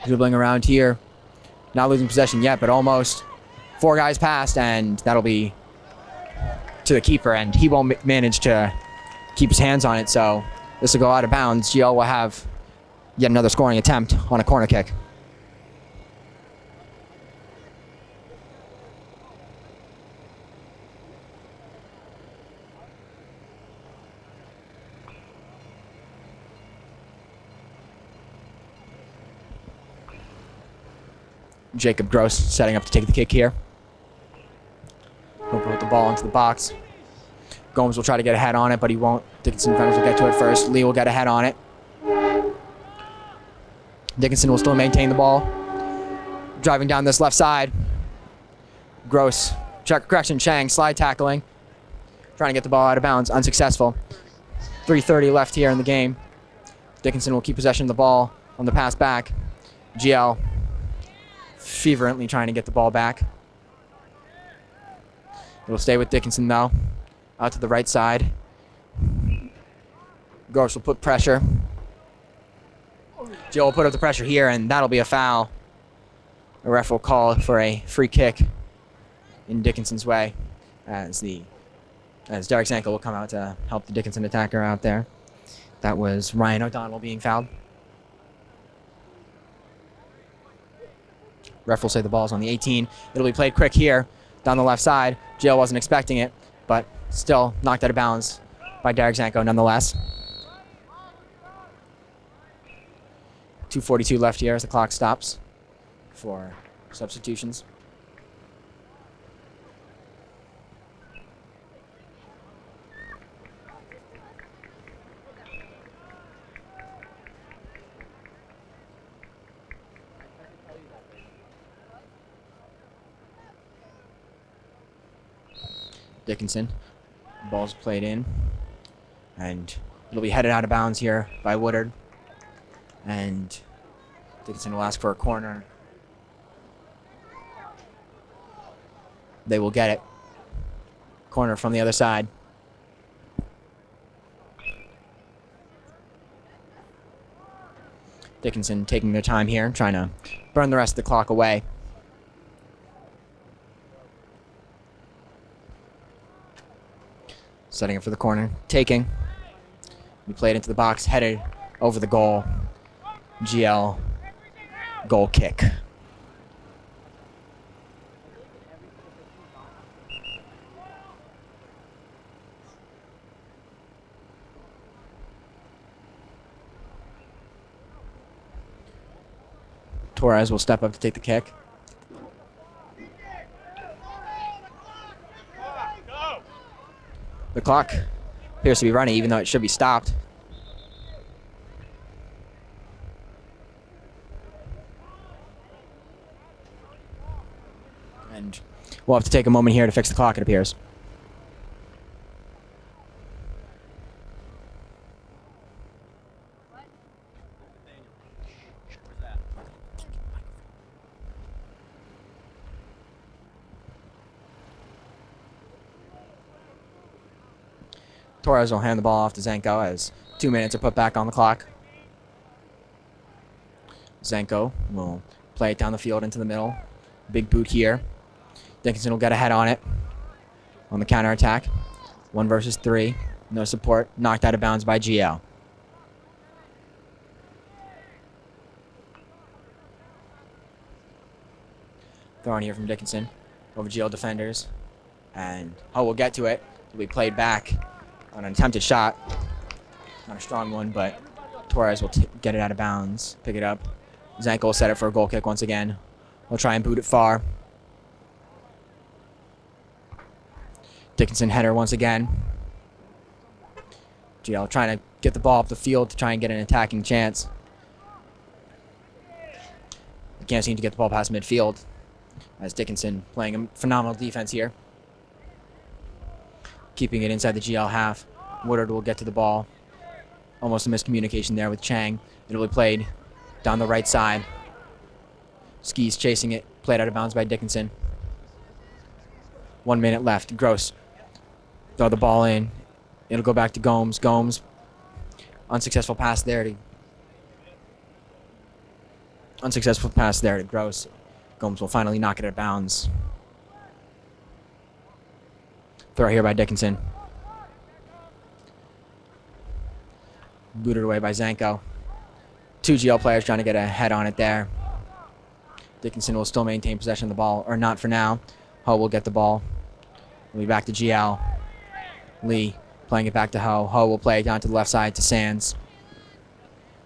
Dribbling around here. Not losing possession yet, but almost. 4 guys passed, and that'll be to the keeper, and he won't manage to keep his hands on it, so this will go out of bounds. GL will have yet another scoring attempt on a corner kick. Jacob Gross setting up to take the kick here. He'll put the ball into the box. Gomes will try to get a head on it, but he won't. Dickinson will get to it first. Lee will get a head on it. Dickinson will still maintain the ball. Driving down this left side. Gross. Chang slide tackling. Trying to get the ball out of bounds. Unsuccessful. 3:30 left here in the game. Dickinson will keep possession of the ball on the pass back. GL fervently trying to get the ball back. It'll stay with Dickinson though. Out to the right side. Gross will put pressure. Jill will put up the pressure here, and that'll be a foul. The ref will call for a free kick in Dickinson's way as Derek Zanko will come out to help the Dickinson attacker out there. That was Ryan O'Donnell being fouled. Ref will say the ball's on the 18. It'll be played quick here down the left side. Jill wasn't expecting it, but still knocked out of bounds by Derek Zanko nonetheless. 2:42 left here as the clock stops for substitutions. Dickinson. Ball's played in. And it'll be headed out of bounds here by Woodard. And Dickinson will ask for a corner. They will get it. Corner from the other side. Dickinson taking their time here, trying to burn the rest of the clock away. Setting up for the corner. Taking. We played into the box, headed over the goal. GL goal kick. Torres will step up to take the kick. The clock appears to be running, even though it should be stopped. And we'll have to take a moment here to fix the clock, it appears. Torres will hand the ball off to Zenko as 2 minutes are put back on the clock. Zenko will play it down the field into the middle. Big boot here. Dickinson will get ahead on it on the counterattack. 1 versus 3. No support. Knocked out of bounds by GL. Throw on here from Dickinson over GL defenders. And will get to it. It'll be played back on an attempted shot. Not a strong one, but Torres will get it out of bounds. Pick it up. Zenko will set it for a goal kick once again. We'll try and boot it far. Dickinson header once again. GL trying to get the ball up the field to try and get an attacking chance. They can't seem to get the ball past midfield, as Dickinson playing a phenomenal defense here. Keeping it inside the GL half. Woodard will get to the ball. Almost a miscommunication there with Chang. It'll be played down the right side. Skis chasing it. Played out of bounds by Dickinson. 1 minute left. Gross. Throw the ball in. It'll go back to Gomes. Gomes. Unsuccessful pass there to Gross. Gomes will finally knock it out of bounds. Throw here by Dickinson. Booted away by Zenko. 2 GL players trying to get a head on it there. Dickinson will still maintain possession of the ball, or not for now. Ho will get the ball. We'll be back to GL. Lee playing it back to Ho. Ho will play it down to the left side to Sands.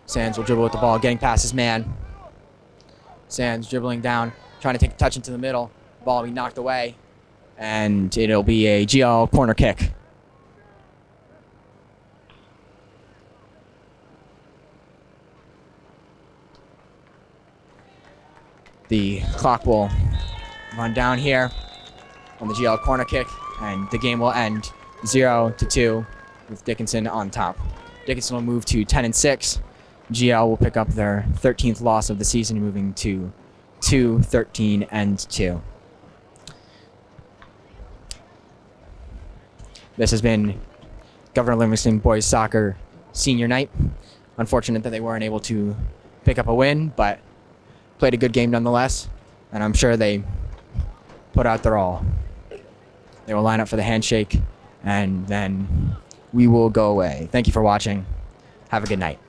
Sands will dribble with the ball, getting past his man. Sands dribbling down, trying to take a touch into the middle. Ball will be knocked away, and it'll be a GL corner kick. The clock will run down here on the GL corner kick, and the game will end 0-2 with Dickinson on top. Dickinson will move to 10-6. GL will pick up their 13th loss of the season, moving to 2-13-2. This has been Governor Livingston Boys Soccer Senior Night. Unfortunate that they weren't able to pick up a win, but played a good game nonetheless, and I'm sure they put out their all. They will line up for the handshake, and then we will go away. Thank you for watching. Have a good night.